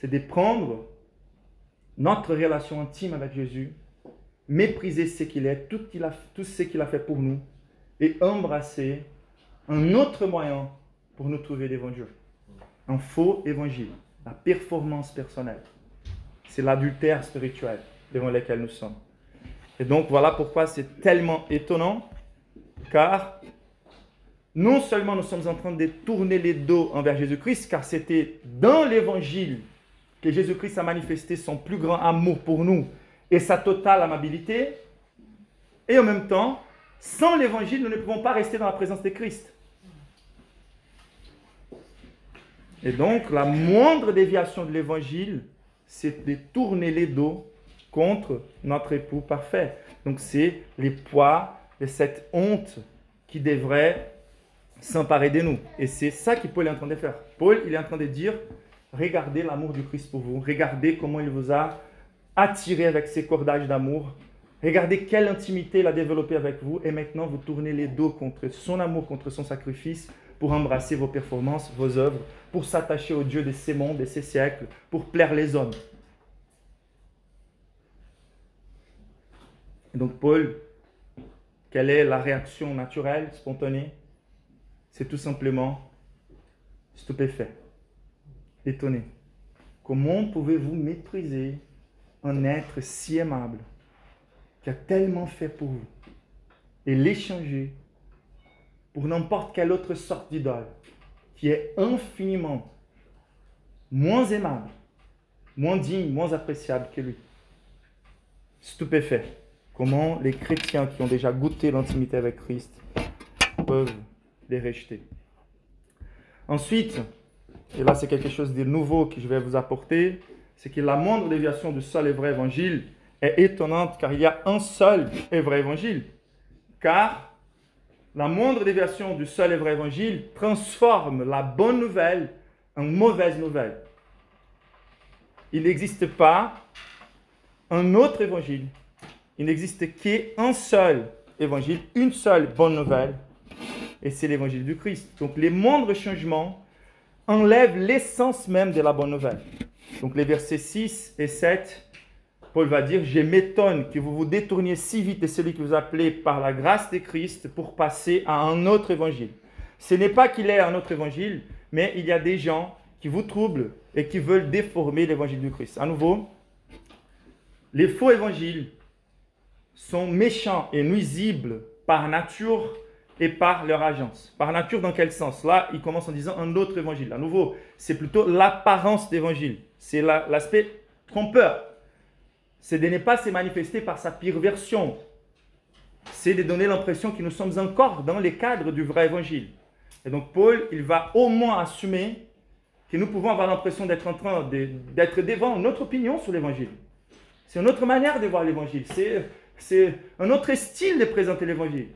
c'est de prendre notre relation intime avec Jésus, mépriser ce qu'il est, tout ce qu'il a fait pour nous, et embrasser un autre moyen pour nous trouver l'évangile. Un faux évangile, la performance personnelle. C'est l'adultère spirituel devant lequel nous sommes. Et donc voilà pourquoi c'est tellement étonnant, car non seulement nous sommes en train de tourner les dos envers Jésus-Christ, car c'était dans l'évangile que Jésus-Christ a manifesté son plus grand amour pour nous et sa totale amabilité, et en même temps, sans l'évangile, nous ne pouvons pas rester dans la présence de Christ. Et donc, la moindre déviation de l'évangile, c'est de tourner les dos contre notre époux parfait. Donc, c'est les poids de cette honte qui devrait s'emparer de nous. Et c'est ça que Paul est en train de faire. Paul, il est en train de dire, regardez l'amour du Christ pour vous. Regardez comment il vous a attiré avec ses cordages d'amour. Regardez quelle intimité il a développée avec vous. Et maintenant, vous tournez les dos contre son amour, contre son sacrifice, pour embrasser vos performances, vos œuvres, pour s'attacher au Dieu de ces mondes, de ces siècles, pour plaire les hommes. Et donc Paul, quelle est la réaction naturelle, spontanée? C'est tout simplement stupéfait, étonné. Comment pouvez-vous mépriser un être si aimable qui a tellement fait pour vous et l'échanger pour n'importe quelle autre sorte d'idole qui est infiniment moins aimable, moins digne, moins appréciable que lui? Stupéfait. Comment les chrétiens qui ont déjà goûté l'intimité avec Christ peuvent les rejeter. Ensuite, et là c'est quelque chose de nouveau que je vais vous apporter, c'est que la moindre déviation du seul et vrai évangile est étonnante, car il y a un seul et vrai évangile. Car la moindre déviation du seul et vrai évangile transforme la bonne nouvelle en mauvaise nouvelle. Il n'existe pas un autre évangile. Il n'existe qu'un seul évangile, une seule bonne nouvelle, et c'est l'évangile du Christ. Donc les moindres changements enlèvent l'essence même de la bonne nouvelle. Donc les versets 6 et 7, Paul va dire, « Je m'étonne que vous vous détourniez si vite de celui que vous appelez par la grâce de Christ pour passer à un autre évangile. » Ce n'est pas qu'il y ait un autre évangile, mais il y a des gens qui vous troublent et qui veulent déformer l'évangile du Christ. À nouveau, les faux évangiles sont méchants et nuisibles par nature et par leur agence. Par nature, dans quel sens? Là, il commence en disant un autre évangile. À nouveau, c'est plutôt l'apparence d'évangile. C'est l'aspect trompeur. C'est de ne pas se manifester par sa pire version. C'est de donner l'impression que nous sommes encore dans les cadres du vrai évangile. Et donc, Paul, il va au moins assumer que nous pouvons avoir l'impression d'être en train d'être devant notre opinion sur l'évangile. C'est une autre manière de voir l'évangile. C'est un autre style de présenter l'évangile.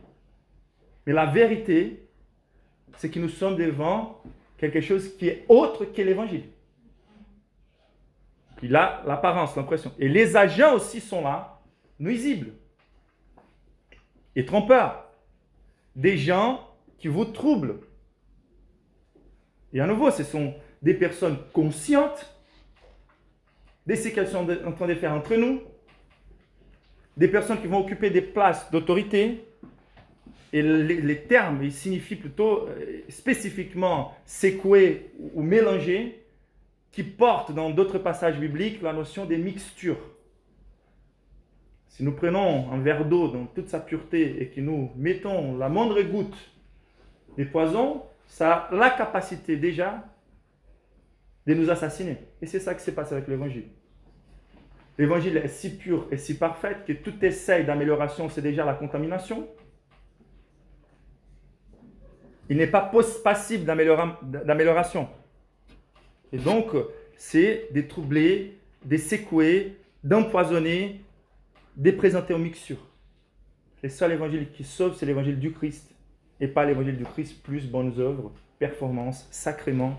Mais la vérité, c'est que nous sommes devant quelque chose qui est autre que l'évangile. Il a l'apparence, l'impression. Et les agents aussi sont là, nuisibles et trompeurs. Des gens qui vous troublent. Et à nouveau, ce sont des personnes conscientes de ce qu'elles sont en train de faire entre nous. Des personnes qui vont occuper des places d'autorité. Et les termes, ils signifient plutôt spécifiquement secouer ou mélanger, qui portent dans d'autres passages bibliques la notion des mixtures. Si nous prenons un verre d'eau dans toute sa pureté et que nous mettons la moindre goutte de poison, ça a la capacité déjà de nous assassiner. Et c'est ça qui se passe avec l'évangile. L'évangile est si pur et si parfait que tout essai d'amélioration, c'est déjà la contamination. Il n'est pas passible d'amélioration. Et donc, c'est de troubler, de secouer, d'empoisonner, de présenter aux mixtures. Le seul évangile qui sauve, c'est l'évangile du Christ. Et pas l'évangile du Christ plus bonnes œuvres, performances, sacrements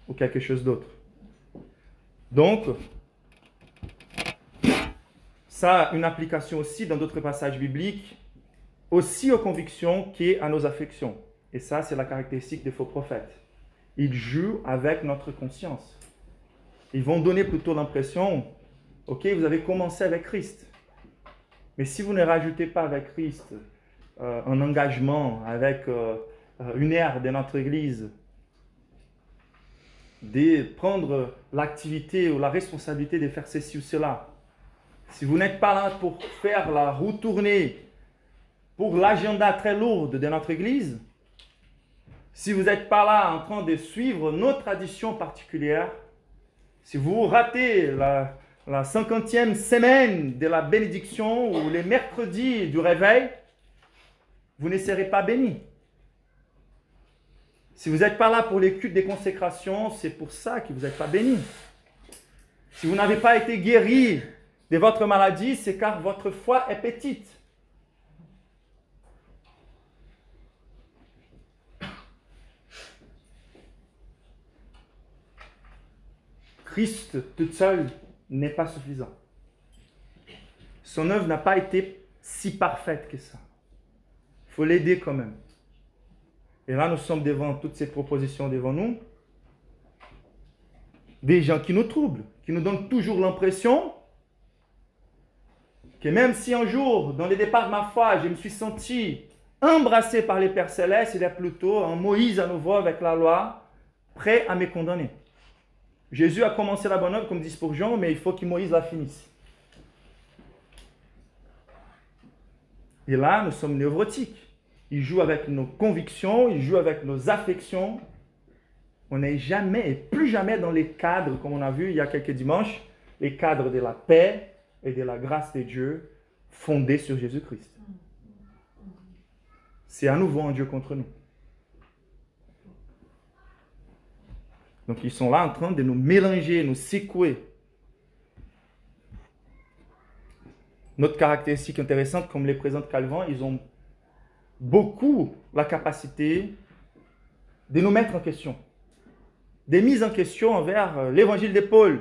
ou quelque chose d'autre. Donc, ça a une application aussi dans d'autres passages bibliques, aussi aux convictions qu'à nos affections. Et ça, c'est la caractéristique des faux prophètes. Ils jouent avec notre conscience. ils vont donner plutôt l'impression, ok, vous avez commencé avec Christ. Mais si vous ne rajoutez pas avec Christ un engagement, avec une ère de notre Église, de prendre l'activité ou la responsabilité de faire ceci ou cela, si vous n'êtes pas là pour faire la roue tournée, pour l'agenda très lourd de notre Église, si vous n'êtes pas là en train de suivre nos traditions particulières, si vous ratez la 50e semaine de la bénédiction ou les mercredis du réveil, vous ne serez pas bénis. Si vous n'êtes pas là pour les cultes des consécrations, c'est pour ça que vous n'êtes pas bénis. Si vous n'avez pas été guéri de votre maladie, c'est car votre foi est petite. Christ tout seul n'est pas suffisant. Son œuvre n'a pas été si parfaite que ça. Il faut l'aider quand même. Et là, nous sommes devant toutes ces propositions devant nous. Des gens qui nous troublent, qui nous donnent toujours l'impression que même si un jour, dans les départs de ma foi, je me suis senti embrassé par les Pères Célestes, il est plutôt un Moïse à nouveau avec la loi, prêt à me condamner. Jésus a commencé la bonne œuvre, comme dit Spurgeon, mais il faut que Moïse la finisse. Et là, nous sommes névrotiques. Il joue avec nos convictions, il joue avec nos affections. On n'est jamais et plus jamais dans les cadres, comme on a vu il y a quelques dimanches, les cadres de la paix et de la grâce de Dieu fondés sur Jésus-Christ. C'est à nouveau un Dieu contre nous. Donc ils sont là en train de nous mélanger, nous secouer. Notre caractéristique intéressante, comme les présente Calvin, ils ont beaucoup la capacité de nous mettre en question. Des mises en question envers l'évangile de Paul,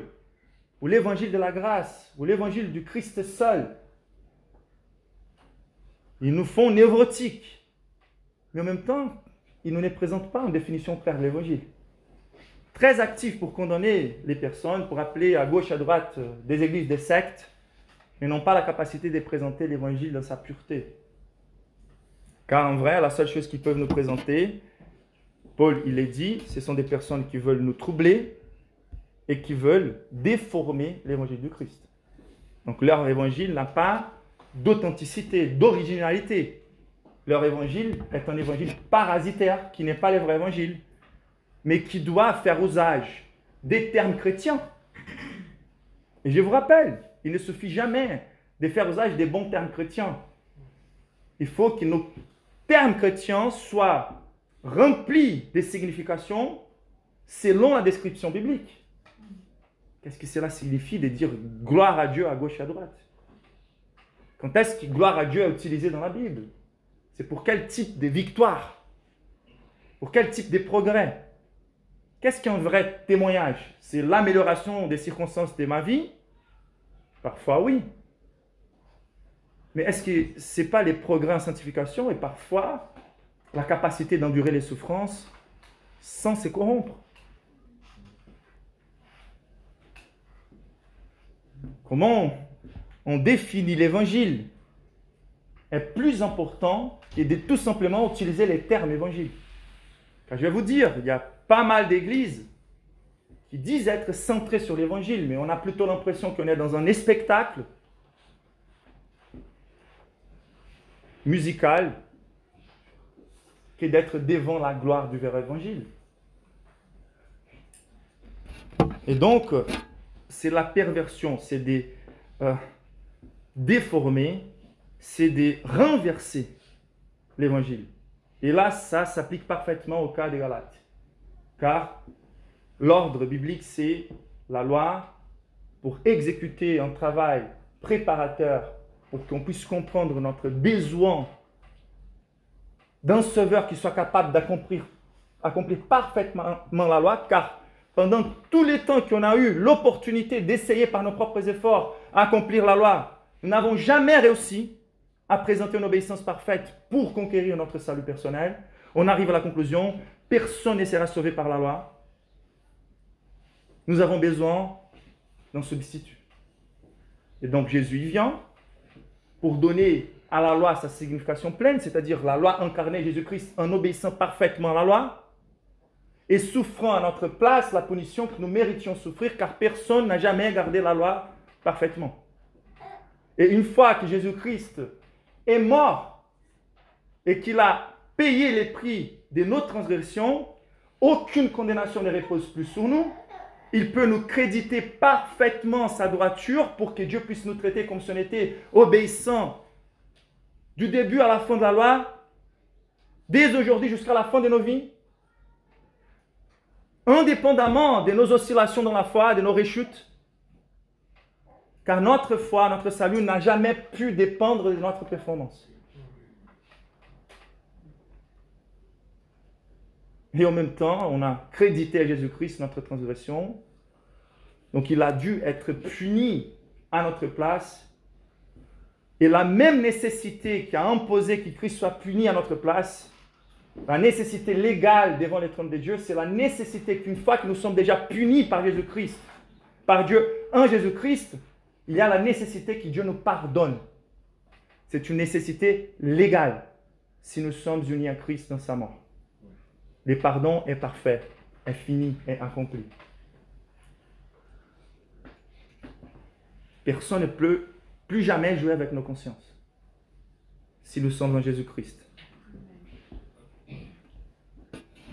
ou l'évangile de la grâce, ou l'évangile du Christ seul. Ils nous font névrotiques. Mais en même temps, ils ne nous présentent pas en définition claire de l'évangile. Très actifs pour condamner les personnes, pour appeler à gauche, à droite des églises, des sectes, mais n'ont pas la capacité de présenter l'évangile dans sa pureté. Car en vrai, la seule chose qu'ils peuvent nous présenter, Paul, il est dit, ce sont des personnes qui veulent nous troubler et qui veulent déformer l'évangile du Christ. Donc leur évangile n'a pas d'authenticité, d'originalité. Leur évangile est un évangile parasitaire qui n'est pas le vrai évangile, mais qui doit faire usage des termes chrétiens. Et je vous rappelle, il ne suffit jamais de faire usage des bons termes chrétiens. Il faut que nos termes chrétiens soient remplis de significations selon la description biblique. Qu'est-ce que cela signifie de dire gloire à Dieu à gauche et à droite? Quand est-ce que gloire à Dieu est utilisé dans la Bible? C'est pour quel type de victoire? Pour quel type de progrès? Qu'est-ce qu'un vrai témoignage? C'est l'amélioration des circonstances de ma vie? Parfois oui. Mais est-ce que ce n'est pas les progrès en sanctification et parfois la capacité d'endurer les souffrances sans se corrompre? Comment on définit l'évangile est plus important que de tout simplement utiliser les termes évangile. Car je vais vous dire, il y a pas mal d'églises qui disent être centrées sur l'évangile, mais on a plutôt l'impression qu'on est dans un spectacle musical que d'être devant la gloire du vrai évangile. Et donc, c'est la perversion, c'est de déformer, c'est de renverser l'évangile. Et là, ça s'applique parfaitement au cas des Galates. Car l'ordre biblique, c'est la loi pour exécuter un travail préparateur pour qu'on puisse comprendre notre besoin d'un sauveur qui soit capable d'accomplir parfaitement la loi, car pendant tous les temps qu'on a eu l'opportunité d'essayer par nos propres efforts à accomplir la loi, nous n'avons jamais réussi à présenter une obéissance parfaite pour conquérir notre salut personnel. On arrive à la conclusion, personne ne sera sauvé par la loi. nous avons besoin d'un substitut. Et donc Jésus y vient pour donner à la loi sa signification pleine, c'est-à-dire la loi incarnée, Jésus-Christ, en obéissant parfaitement à la loi et souffrant à notre place la punition que nous méritions souffrir, car personne n'a jamais gardé la loi parfaitement. Et une fois que Jésus-Christ est mort et qu'il a payé les prix de nos transgressions, aucune condamnation ne repose plus sur nous. Il peut nous créditer parfaitement sa droiture pour que Dieu puisse nous traiter comme si on était obéissant du début à la fin de la loi, dès aujourd'hui jusqu'à la fin de nos vies, indépendamment de nos oscillations dans la foi, de nos rechutes. Car notre foi, notre salut n'a jamais pu dépendre de notre performance. Et en même temps, on a crédité à Jésus-Christ notre transgression. Donc il a dû être puni à notre place. Et la même nécessité qui a imposé que Christ soit puni à notre place, la nécessité légale devant le trône de Dieu, c'est la nécessité qu'une fois que nous sommes déjà punis par Jésus-Christ, par Dieu en Jésus-Christ, il y a la nécessité que Dieu nous pardonne. C'est une nécessité légale si nous sommes unis à Christ dans sa mort. Le pardon est parfait, est fini, est accompli. Personne ne peut plus jamais jouer avec nos consciences si nous sommes en Jésus-Christ.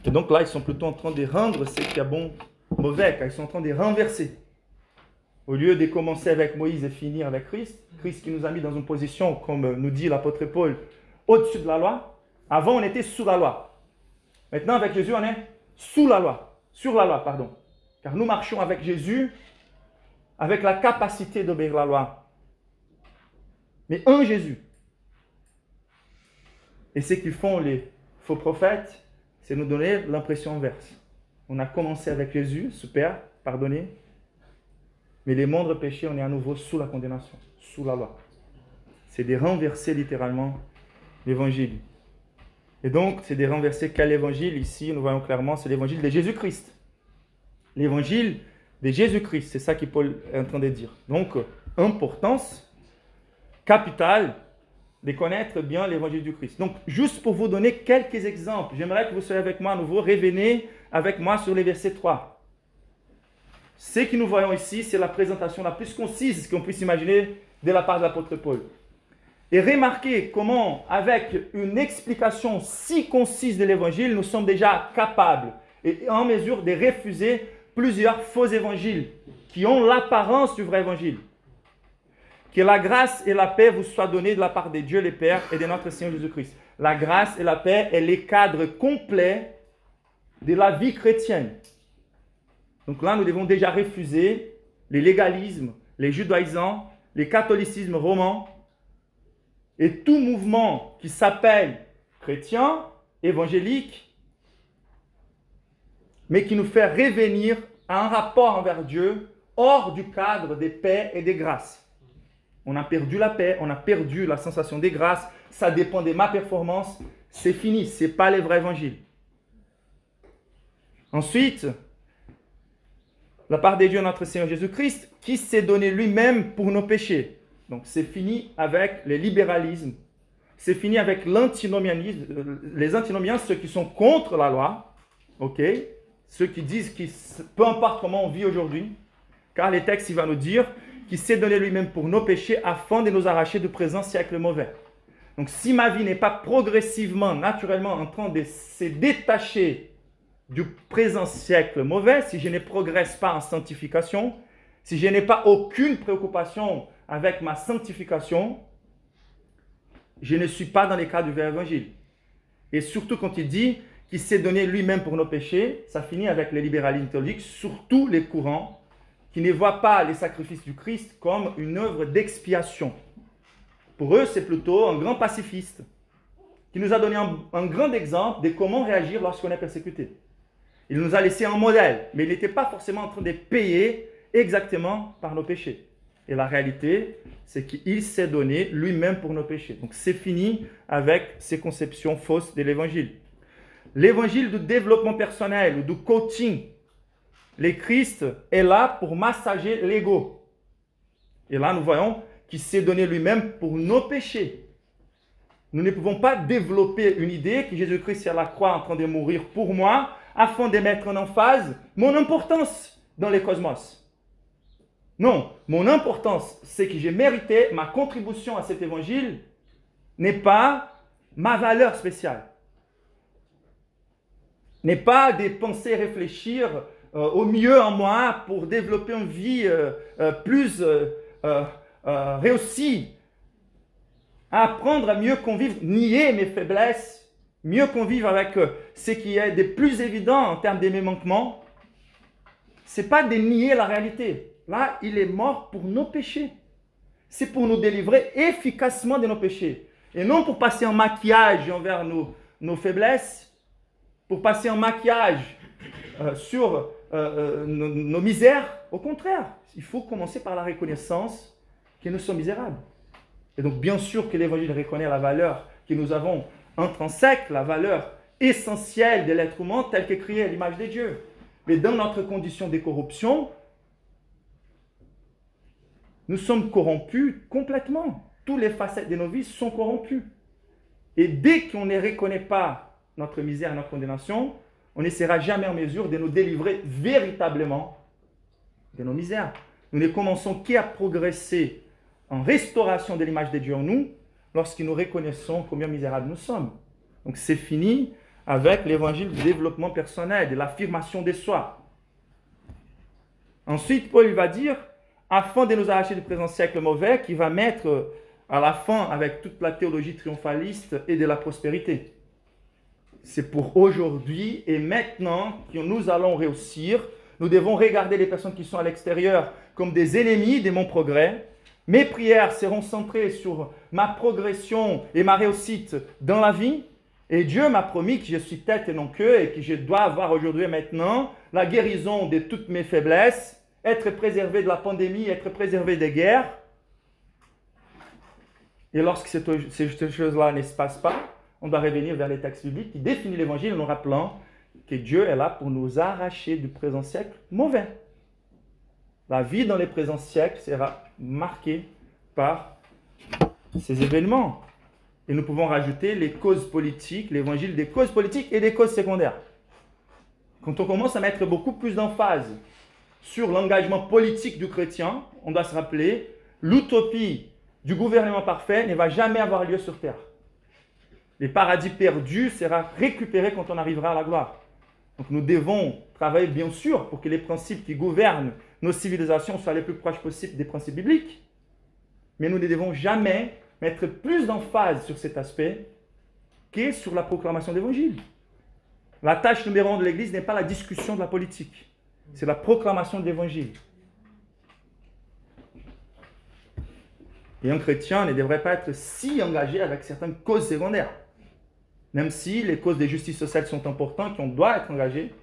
Et donc là, ils sont plutôt en train de rendre ce qui est bon mauvais, car ils sont en train de renverser. Au lieu de commencer avec Moïse et finir avec Christ, Christ qui nous a mis dans une position, comme nous dit l'apôtre Paul, au-dessus de la loi. Avant, on était sous la loi. Maintenant, avec Jésus, on est sous la loi, sur la loi, pardon. Car nous marchons avec Jésus, avec la capacité d'obéir la loi. Mais en Jésus. Et ce qu'ils font les faux prophètes, c'est nous donner l'impression inverse. On a commencé avec Jésus, super, pardonné. Mais les moindres péchés, on est à nouveau sous la condamnation, sous la loi. C'est de renverser littéralement l'évangile. Et donc, c'est de renverser quel évangile? Ici, nous voyons clairement, c'est l'évangile de Jésus-Christ. L'évangile de Jésus-Christ, c'est ça que Paul est en train de dire. Donc, importance capitale de connaître bien l'évangile du Christ. Donc, juste pour vous donner quelques exemples, j'aimerais que vous soyez avec moi à nouveau, revenez avec moi sur les versets 3. Ce que nous voyons ici, c'est la présentation la plus concise qu'on puisse imaginer de la part de l'apôtre Paul. Et remarquez comment, avec une explication si concise de l'évangile, nous sommes déjà capables et en mesure de refuser plusieurs faux évangiles qui ont l'apparence du vrai évangile. Que la grâce et la paix vous soient données de la part de Dieu le Père et de notre Seigneur Jésus-Christ. La grâce et la paix est le cadre complet de la vie chrétienne. Donc là, nous devons déjà refuser les légalismes, les judaïsants, les catholicismes romans et tout mouvement qui s'appelle chrétien, évangélique, mais qui nous fait revenir à un rapport envers Dieu hors du cadre des paix et des grâces. On a perdu la paix, on a perdu la sensation des grâces, ça dépend de ma performance, c'est fini, ce n'est pas le vrai évangile. Ensuite, la part de Dieu, notre Seigneur Jésus-Christ, qui s'est donné lui-même pour nos péchés. Donc c'est fini avec le libéralisme, c'est fini avec l'antinomianisme, les antinomiens, ceux qui sont contre la loi, ok, ceux qui disent que peu importe comment on vit aujourd'hui, car les textes, il va nous dire qu'il s'est donné lui-même pour nos péchés afin de nous arracher du présent siècle mauvais. Donc si ma vie n'est pas progressivement, naturellement en train de se détacher du présent siècle mauvais, si je ne progresse pas en sanctification, si je n'ai pas aucune préoccupation avec ma sanctification, je ne suis pas dans les cas du vrai évangile. Et surtout quand il dit qu'il s'est donné lui-même pour nos péchés, ça finit avec le libéralisme théologique, surtout les courants qui ne voient pas les sacrifices du Christ comme une œuvre d'expiation. Pour eux, c'est plutôt un grand pacifiste qui nous a donné un grand exemple de comment réagir lorsqu'on est persécuté. Il nous a laissé un modèle, mais il n'était pas forcément en train de payer exactement par nos péchés. Et la réalité, c'est qu'il s'est donné lui-même pour nos péchés. Donc c'est fini avec ces conceptions fausses de l'évangile. L'évangile du développement personnel ou du coaching, Le Christ est là pour massager l'ego. Et là, nous voyons qu'il s'est donné lui-même pour nos péchés. Nous ne pouvons pas développer une idée que Jésus-Christ est à la croix en train de mourir pour moi afin de mettre en emphase mon importance dans le cosmos. Non, mon importance, c'est que j'ai mérité ma contribution à cet évangile n'est pas ma valeur spéciale. N'est pas de penser, réfléchir au mieux en moi pour développer une vie plus réussie, apprendre à mieux convivre, nier mes faiblesses, mieux convivre avec ce qui est de plus évident en termes de mes manquements. Ce n'est pas de nier la réalité. Là, il est mort pour nos péchés. C'est pour nous délivrer efficacement de nos péchés. Et non pour passer un maquillage envers nos faiblesses, pour passer un maquillage sur nos misères. Au contraire, il faut commencer par la reconnaissance que nous sommes misérables. Et donc, bien sûr que l'Évangile reconnaît la valeur que nous avons intrinsèque, la valeur essentielle de l'être humain tel que créé à l'image de Dieu. Mais dans notre condition de corruption, nous sommes corrompus complètement. Toutes les facettes de nos vies sont corrompues. Et dès qu'on ne reconnaît pas notre misère et notre condamnation, on ne sera jamais en mesure de nous délivrer véritablement de nos misères. Nous ne commençons qu'à progresser en restauration de l'image de Dieu en nous lorsque nous reconnaissons combien misérables nous sommes. Donc c'est fini avec l'évangile du développement personnel, de l'affirmation de soi. Ensuite, Paul va dire, afin de nous arracher du présent siècle mauvais, qui va mettre à la fin avec toute la théologie triomphaliste et de la prospérité. C'est pour aujourd'hui et maintenant que nous allons réussir. Nous devons regarder les personnes qui sont à l'extérieur comme des ennemis de mon progrès. Mes prières seront centrées sur ma progression et ma réussite dans la vie. Et Dieu m'a promis que je suis tête et non queue et que je dois avoir aujourd'hui et maintenant la guérison de toutes mes faiblesses, être préservé de la pandémie, être préservé des guerres. Et lorsque ces choses-là ne se passent pas, on doit revenir vers les textes bibliques qui définissent l'évangile en nous rappelant que Dieu est là pour nous arracher du présent siècle mauvais. La vie dans les présents siècles sera marquée par ces événements. Et nous pouvons rajouter les causes politiques, l'évangile des causes politiques et des causes secondaires. Quand on commence à mettre beaucoup plus d'emphase sur l'engagement politique du chrétien, on doit se rappeler, l'utopie du gouvernement parfait ne va jamais avoir lieu sur terre. Le paradis perdu sera récupéré quand on arrivera à la gloire. Donc nous devons travailler bien sûr pour que les principes qui gouvernent nos civilisations soient les plus proches possibles des principes bibliques. Mais nous ne devons jamais mettre plus d'emphase sur cet aspect que sur la proclamation de l'évangile. La tâche numéro 1 de l'Église n'est pas la discussion de la politique, c'est la proclamation de l'évangile. Et un chrétien ne devrait pas être si engagé avec certaines causes secondaires. Même si les causes de justice sociale sont importantes, qu'on doit être engagé,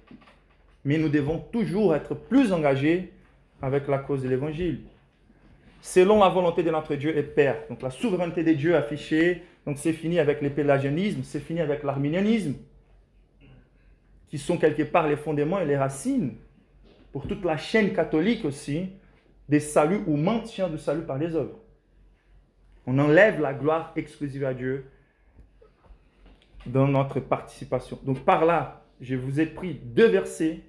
mais nous devons toujours être plus engagés avec la cause de l'évangile. Selon la volonté de notre Dieu et Père. Donc la souveraineté de Dieu affichée, donc c'est fini avec le pélagianisme, c'est fini avec l'arminianisme, qui sont quelque part les fondements et les racines, pour toute la chaîne catholique aussi, des saluts ou maintien du salut par les œuvres. On enlève la gloire exclusive à Dieu dans notre participation. Donc par là, je vous ai pris 2 versets,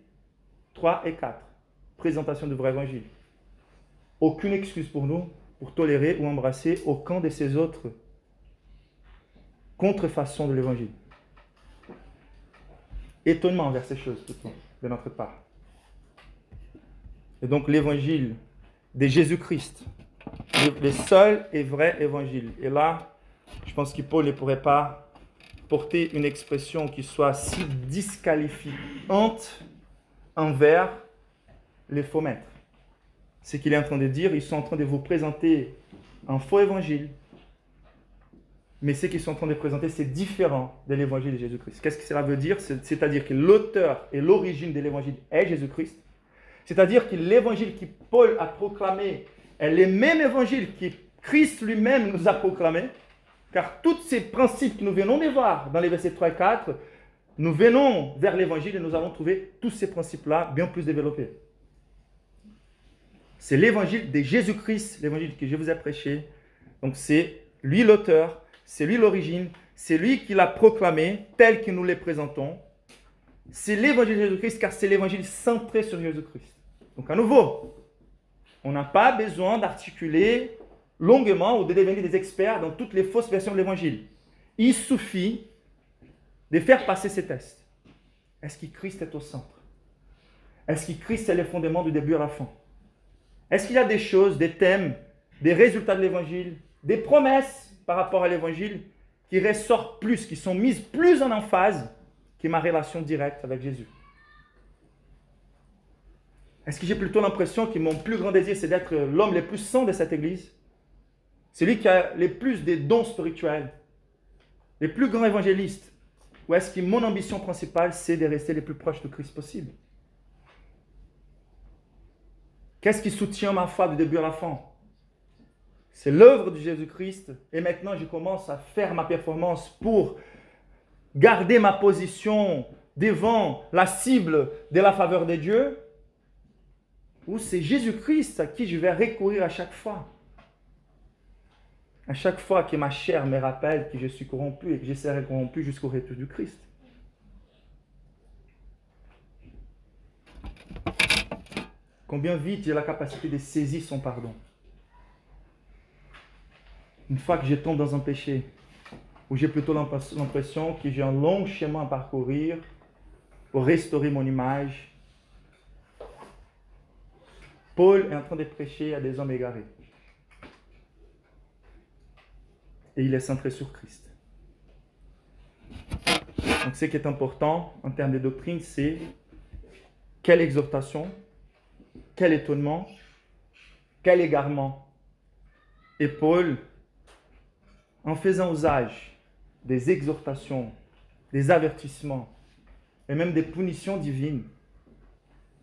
3 et 4. Présentation du vrai évangile. Aucune excuse pour nous pour tolérer ou embrasser aucun de ces autres contrefaçons de l'évangile. Étonnement envers ces choses, plutôt, de notre part. Et donc l'évangile de Jésus-Christ, le seul et vrai évangile. Et là, je pense que Paul ne pourrait pas porter une expression qui soit si disqualifiante envers les faux maîtres. Ce qu'il est en train de dire, ils sont en train de vous présenter un faux évangile. Mais ce qu'ils sont en train de présenter, c'est différent de l'évangile de Jésus-Christ. Qu'est-ce que cela veut dire? C'est-à-dire que l'auteur et l'origine de l'évangile est Jésus-Christ. C'est-à-dire que l'évangile que Paul a proclamé est le même évangile que Christ lui-même nous a proclamé. Car tous ces principes que nous venons de voir dans les versets 3 et 4 nous venons vers l'évangile et nous allons trouver tous ces principes-là bien plus développés. C'est l'évangile de Jésus-Christ, l'évangile que je vous ai prêché. Donc c'est lui l'auteur, c'est lui l'origine, c'est lui qui l'a proclamé tel que nous les présentons. C'est l'évangile de Jésus-Christ car c'est l'évangile centré sur Jésus-Christ. Donc à nouveau, on n'a pas besoin d'articuler longuement ou de devenir des experts dans toutes les fausses versions de l'évangile. Il suffit de faire passer ces tests. Est-ce que Christ est au centre? Est-ce que Christ est le fondement du début à la fin? Est-ce qu'il y a des choses, des thèmes, des résultats de l'évangile, des promesses par rapport à l'évangile qui ressortent plus, qui sont mises plus en emphase que ma relation directe avec Jésus? Est-ce que j'ai plutôt l'impression que mon plus grand désir, c'est d'être l'homme le plus saint de cette église? Celui qui a le plus de dons spirituels, les plus grands évangélistes? Ou est-ce que mon ambition principale, c'est de rester le plus proche de Christ possible? Qu'est-ce qui soutient ma foi du début à la fin? C'est l'œuvre de Jésus-Christ. Et maintenant, je commence à faire ma performance pour garder ma position devant la cible de la faveur de Dieu. Ou c'est Jésus-Christ à qui je vais recourir à chaque fois. À chaque fois que ma chair me rappelle que je suis corrompu et que je serai corrompu jusqu'au retour du Christ. Combien vite j'ai la capacité de saisir son pardon. Une fois que je tombe dans un péché, où j'ai plutôt l'impression que j'ai un long chemin à parcourir pour restaurer mon image. Paul est en train de prêcher à des hommes égarés. Et il est centré sur Christ. Donc ce qui est important en termes de doctrine, c'est quelle exhortation, quel étonnement, quel égarement. Et Paul, en faisant usage des exhortations, des avertissements et même des punitions divines,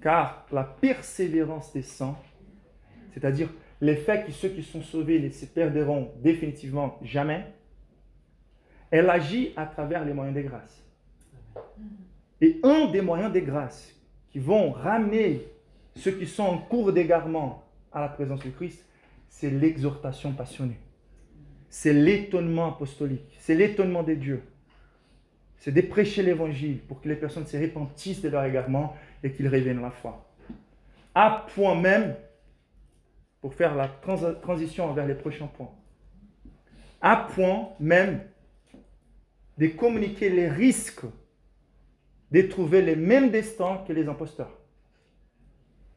car la persévérance des saints, c'est-à-dire le fait que ceux qui sont sauvés ne se perdront définitivement jamais, elle agit à travers les moyens des grâces. Et un des moyens des grâces qui vont ramener ceux qui sont en cours d'égarement à la présence du Christ, c'est l'exhortation passionnée. C'est l'étonnement apostolique. C'est l'étonnement des dieux. C'est de prêcher l'évangile pour que les personnes se repentissent de leur égarement et qu'ils reviennent à la foi. À point même, pour faire la transition vers les prochains points, à point même de communiquer les risques de trouver les mêmes destins que les imposteurs.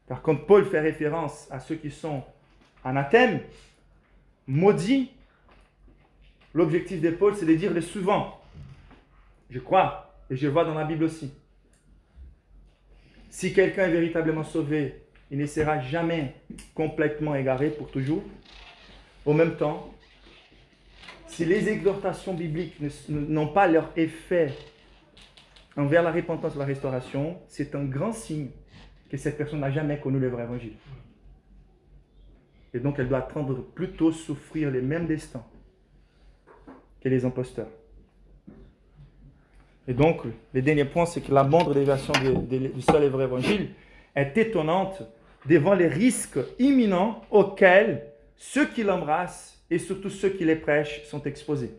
Car quand Paul fait référence à ceux qui sont anathèmes, maudits, l'objectif de Paul, c'est de dire le suivant. Je crois, et je vois dans la Bible aussi. Si quelqu'un est véritablement sauvé, il ne sera jamais complètement égaré pour toujours. Au même temps, si les exhortations bibliques n'ont pas leur effet envers la repentance et la restauration, c'est un grand signe que cette personne n'a jamais connu le vrai évangile. Et donc elle doit attendre plutôt souffrir les mêmes destins que les imposteurs. Et donc, le dernier point, c'est que la moindre déviation du seul et vrai évangile est étonnante devant les risques imminents auxquels ceux qui l'embrassent et surtout ceux qui les prêchent sont exposés.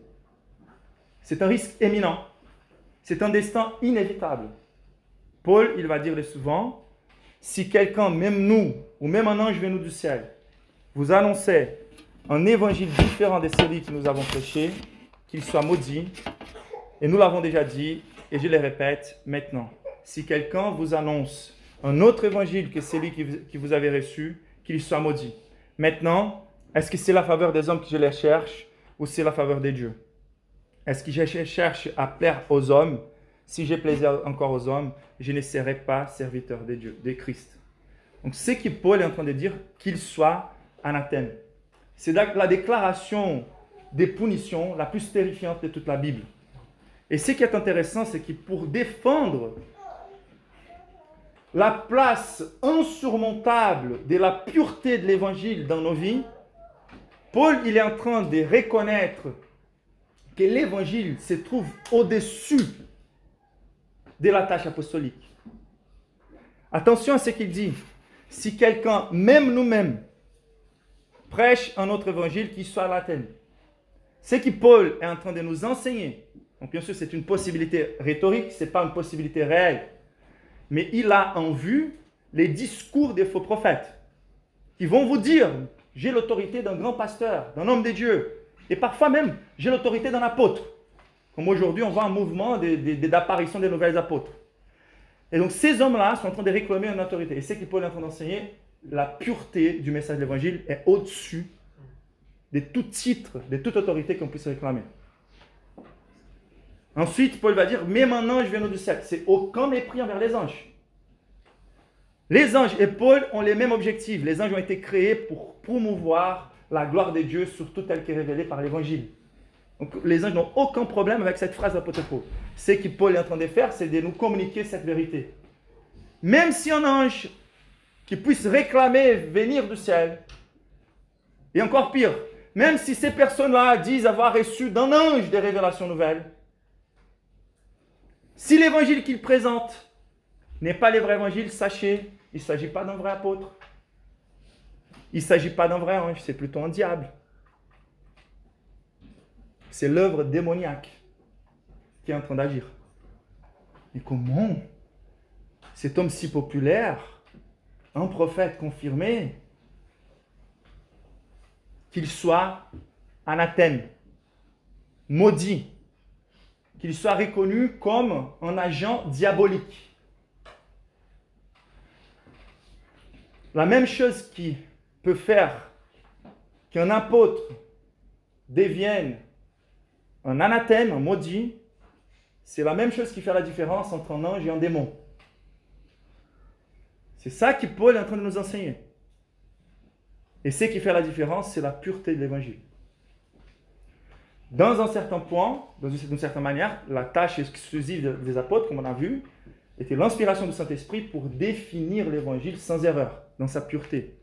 C'est un risque éminent. C'est un destin inévitable. Paul, il va dire le souvent, si quelqu'un, même nous, ou même un ange venu du ciel, vous annonçait un évangile différent de celui que nous avons prêché, qu'il soit maudit. Et nous l'avons déjà dit, et je le répète maintenant. Si quelqu'un vous annonce un autre évangile que celui que vous avez reçu, qu'il soit maudit. Maintenant, est-ce que c'est la faveur des hommes que je les cherche ou c'est la faveur de Dieu? Est-ce que je cherche à plaire aux hommes? Si j'ai plaisir encore aux hommes, je ne serai pas serviteur de Dieu, de Christ. Donc, ce que Paul est en train de dire, qu'il soit anathème. C'est la déclaration des punitions la plus terrifiante de toute la Bible. Et ce qui est intéressant, c'est que pour défendre la place insurmontable de la pureté de l'évangile dans nos vies, Paul, il est en train de reconnaître que l'évangile se trouve au-dessus de la tâche apostolique. Attention à ce qu'il dit. Si quelqu'un, même nous-mêmes, prêche un autre évangile qui soit latin, ce que Paul est en train de nous enseigner, donc bien sûr c'est une possibilité rhétorique, ce n'est pas une possibilité réelle, mais il a en vue les discours des faux prophètes qui vont vous dire, j'ai l'autorité d'un grand pasteur, d'un homme de Dieu, et parfois même, j'ai l'autorité d'un apôtre. Comme aujourd'hui, on voit un mouvement d'apparition des nouvelles apôtres. Et donc, ces hommes-là sont en train de réclamer une autorité. Et ce que Paul est en train d'enseigner, la pureté du message de l'évangile est au-dessus de tout titre, de toute autorité qu'on puisse réclamer. Ensuite, Paul va dire, même un ange vient du ciel. C'est aucun mépris envers les anges. Les anges et Paul ont les mêmes objectifs. Les anges ont été créés pour promouvoir la gloire de Dieu, surtout telle qu'elle est révélée par l'évangile. Donc, les anges n'ont aucun problème avec cette phrase d'apôtre Paul. Ce que Paul est en train de faire, c'est de nous communiquer cette vérité. Même si un ange qui puisse réclamer venir du ciel, et encore pire, même si ces personnes-là disent avoir reçu d'un ange des révélations nouvelles, si l'évangile qu'ils présentent n'est pas le vrai évangile, sachez, il ne s'agit pas d'un vrai apôtre. Il ne s'agit pas d'un vrai ange, c'est plutôt un diable. C'est l'œuvre démoniaque qui est en train d'agir. Et comment cet homme si populaire, un prophète confirmé, qu'il soit anathème, maudit, qu'il soit reconnu comme un agent diabolique. La même chose qui peut faire qu'un apôtre devienne un anathème, un maudit, c'est la même chose qui fait la différence entre un ange et un démon. C'est ça que Paul est en train de nous enseigner. Et ce qui fait la différence, c'est la pureté de l'évangile. Dans un certain point, d'une certaine manière, la tâche exclusive des apôtres, comme on a vu, était l'inspiration du Saint-Esprit pour définir l'évangile sans erreur, dans sa pureté.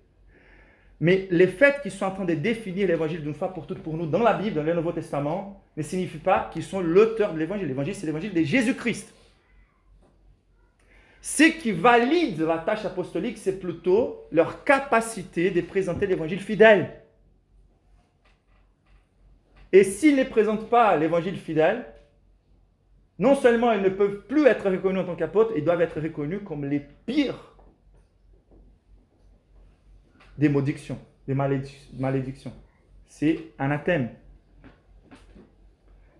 Mais les faits qu'ils sont en train de définir l'évangile d'une fois pour toutes pour nous dans la Bible, dans le Nouveau Testament, ne signifient pas qu'ils sont l'auteur de l'évangile. L'évangile, c'est l'évangile de Jésus-Christ. Ce qui valide la tâche apostolique, c'est plutôt leur capacité de présenter l'évangile fidèle. Et s'ils ne présentent pas l'évangile fidèle, non seulement ils ne peuvent plus être reconnus en tant qu'apôtres, ils doivent être reconnus comme les pires des malédictions, des malédictions. C'est anathème.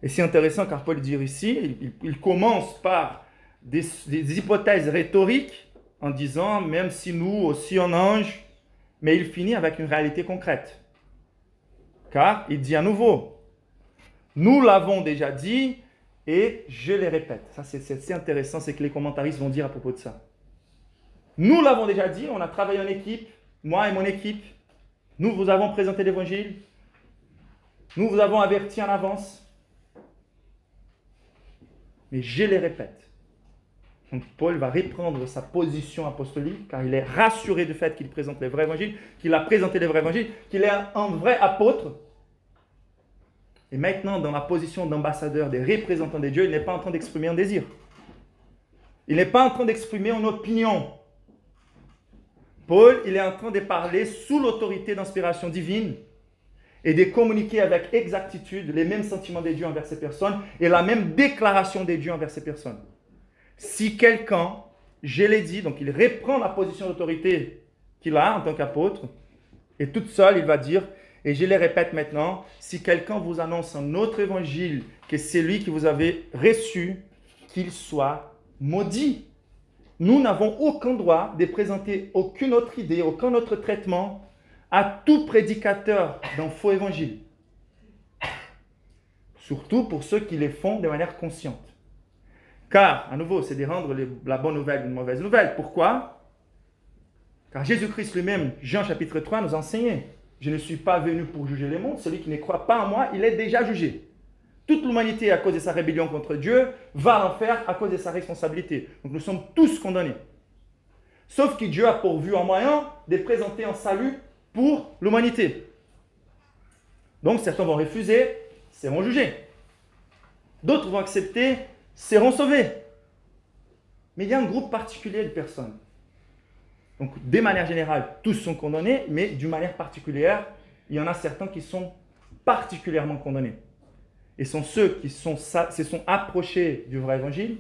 Et c'est intéressant car Paul dit ici, il commence par des hypothèses rhétoriques en disant, même si nous aussi on ange, mais il finit avec une réalité concrète. Car il dit à nouveau, nous l'avons déjà dit et je le répète. Ça c'est intéressant, c'est que les commentaristes vont dire à propos de ça. Nous l'avons déjà dit, on a travaillé en équipe, moi et mon équipe, nous vous avons présenté l'évangile, nous vous avons averti en avance, mais je le répète. Donc Paul va reprendre sa position apostolique car il est rassuré du fait qu'il présente les vrais évangiles, qu'il a présenté les vrais évangiles, qu'il est un vrai apôtre. Et maintenant, dans la position d'ambassadeur, des représentants de Dieu, il n'est pas en train d'exprimer un désir. Il n'est pas en train d'exprimer une opinion. Paul, il est en train de parler sous l'autorité d'inspiration divine et de communiquer avec exactitude les mêmes sentiments de Dieu envers ces personnes et la même déclaration de Dieu envers ces personnes. Si quelqu'un, je l'ai dit, donc il reprend la position d'autorité qu'il a en tant qu'apôtre, et toute seule, il va dire, et je le répète maintenant, si quelqu'un vous annonce un autre évangile que celui que vous avez reçu, qu'il soit maudit. Nous n'avons aucun droit de présenter aucune autre idée, aucun autre traitement à tout prédicateur d'un faux évangile. Surtout pour ceux qui les font de manière consciente. Car, à nouveau, c'est de rendre la bonne nouvelle une mauvaise nouvelle. Pourquoi? Car Jésus-Christ lui-même, Jean chapitre 3, nous enseignait, je ne suis pas venu pour juger les mondes, celui qui ne croit pas en moi, il est déjà jugé. Toute l'humanité, à cause de sa rébellion contre Dieu, va à l'enfer à cause de sa responsabilité. Donc nous sommes tous condamnés. Sauf que Dieu a pourvu un moyen de présenter un salut pour l'humanité. Donc certains vont refuser, seront jugés. D'autres vont accepter, seront sauvés. Mais il y a un groupe particulier de personnes. Donc, de manière générale, tous sont condamnés, mais d'une manière particulière, il y en a certains qui sont particulièrement condamnés. Et sont ceux qui se sont approchés du vrai évangile,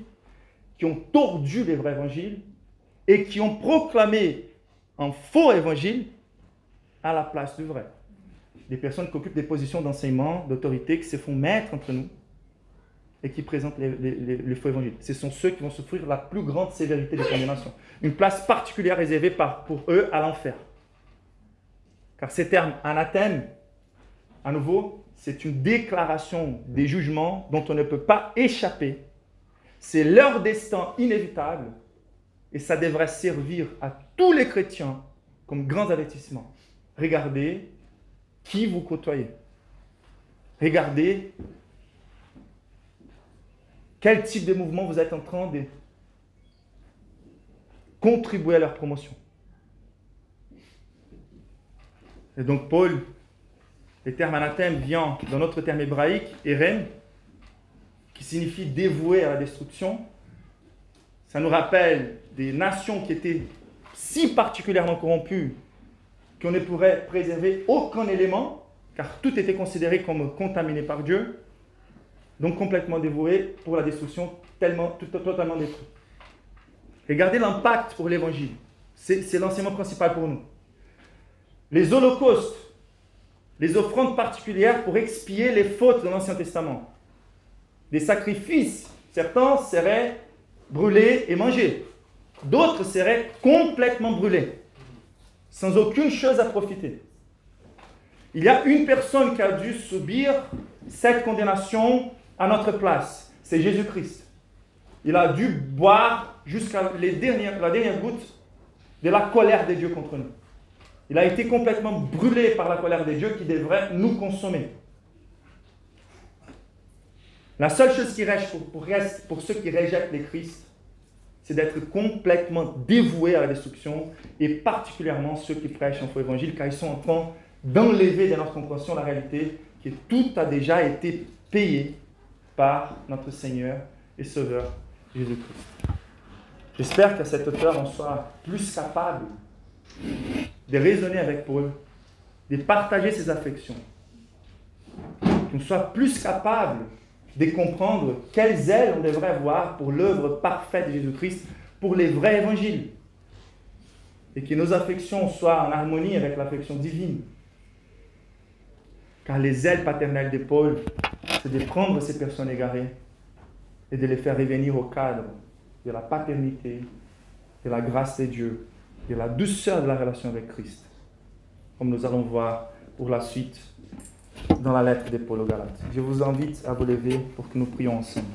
qui ont tordu les vrais évangiles et qui ont proclamé un faux évangile à la place du vrai. Des personnes qui occupent des positions d'enseignement, d'autorité, qui se font maîtres entre nous et qui présentent les faux évangiles. Ce sont ceux qui vont souffrir la plus grande sévérité de condamnation. Une place particulière réservée pour eux à l'enfer. Car ces termes anathème, à nouveau, c'est une déclaration des jugements dont on ne peut pas échapper. C'est leur destin inévitable et ça devrait servir à tous les chrétiens comme grand avertissement. Regardez qui vous côtoyez. Regardez quel type de mouvement vous êtes en train de contribuer à leur promotion. Et donc Paul, le terme anathème vient dans notre terme hébraïque, érem, qui signifie dévoué à la destruction. Ça nous rappelle des nations qui étaient si particulièrement corrompues qu'on ne pourrait préserver aucun élément, car tout était considéré comme contaminé par Dieu, donc complètement dévoué pour la destruction, totalement détruit. Regardez l'impact pour l'évangile. C'est l'enseignement principal pour nous. Les holocaustes, les offrandes particulières pour expier les fautes de l'Ancien Testament. Des sacrifices, certains seraient brûlés et mangés. D'autres seraient complètement brûlés, sans aucune chose à profiter. Il y a une personne qui a dû subir cette condamnation à notre place. C'est Jésus-Christ. Il a dû boire jusqu'à la dernière goutte de la colère de Dieu contre nous. Il a été complètement brûlé par la colère de Dieu qui devrait nous consommer. La seule chose qui reste pour ceux qui rejettent le Christ, c'est d'être complètement dévoués à la destruction, et particulièrement ceux qui prêchent un faux évangile, car ils sont en train d'enlever de notre compréhension la réalité que tout a déjà été payé par notre Seigneur et Sauveur Jésus-Christ. J'espère qu'à cette hauteur, on soit plus capable de raisonner avec Paul, de partager ses affections, qu'on soit plus capable de comprendre quelles ailes on devrait avoir pour l'œuvre parfaite de Jésus-Christ, pour les vrais évangiles, et que nos affections soient en harmonie avec l'affection divine. Car les ailes paternelles de Paul, c'est de prendre ces personnes égarées et de les faire revenir au cadre de la paternité, de la grâce de Dieu, de la douceur de la relation avec Christ, comme nous allons voir pour la suite dans la lettre de Paul aux Galates. Je vous invite à vous lever pour que nous prions ensemble.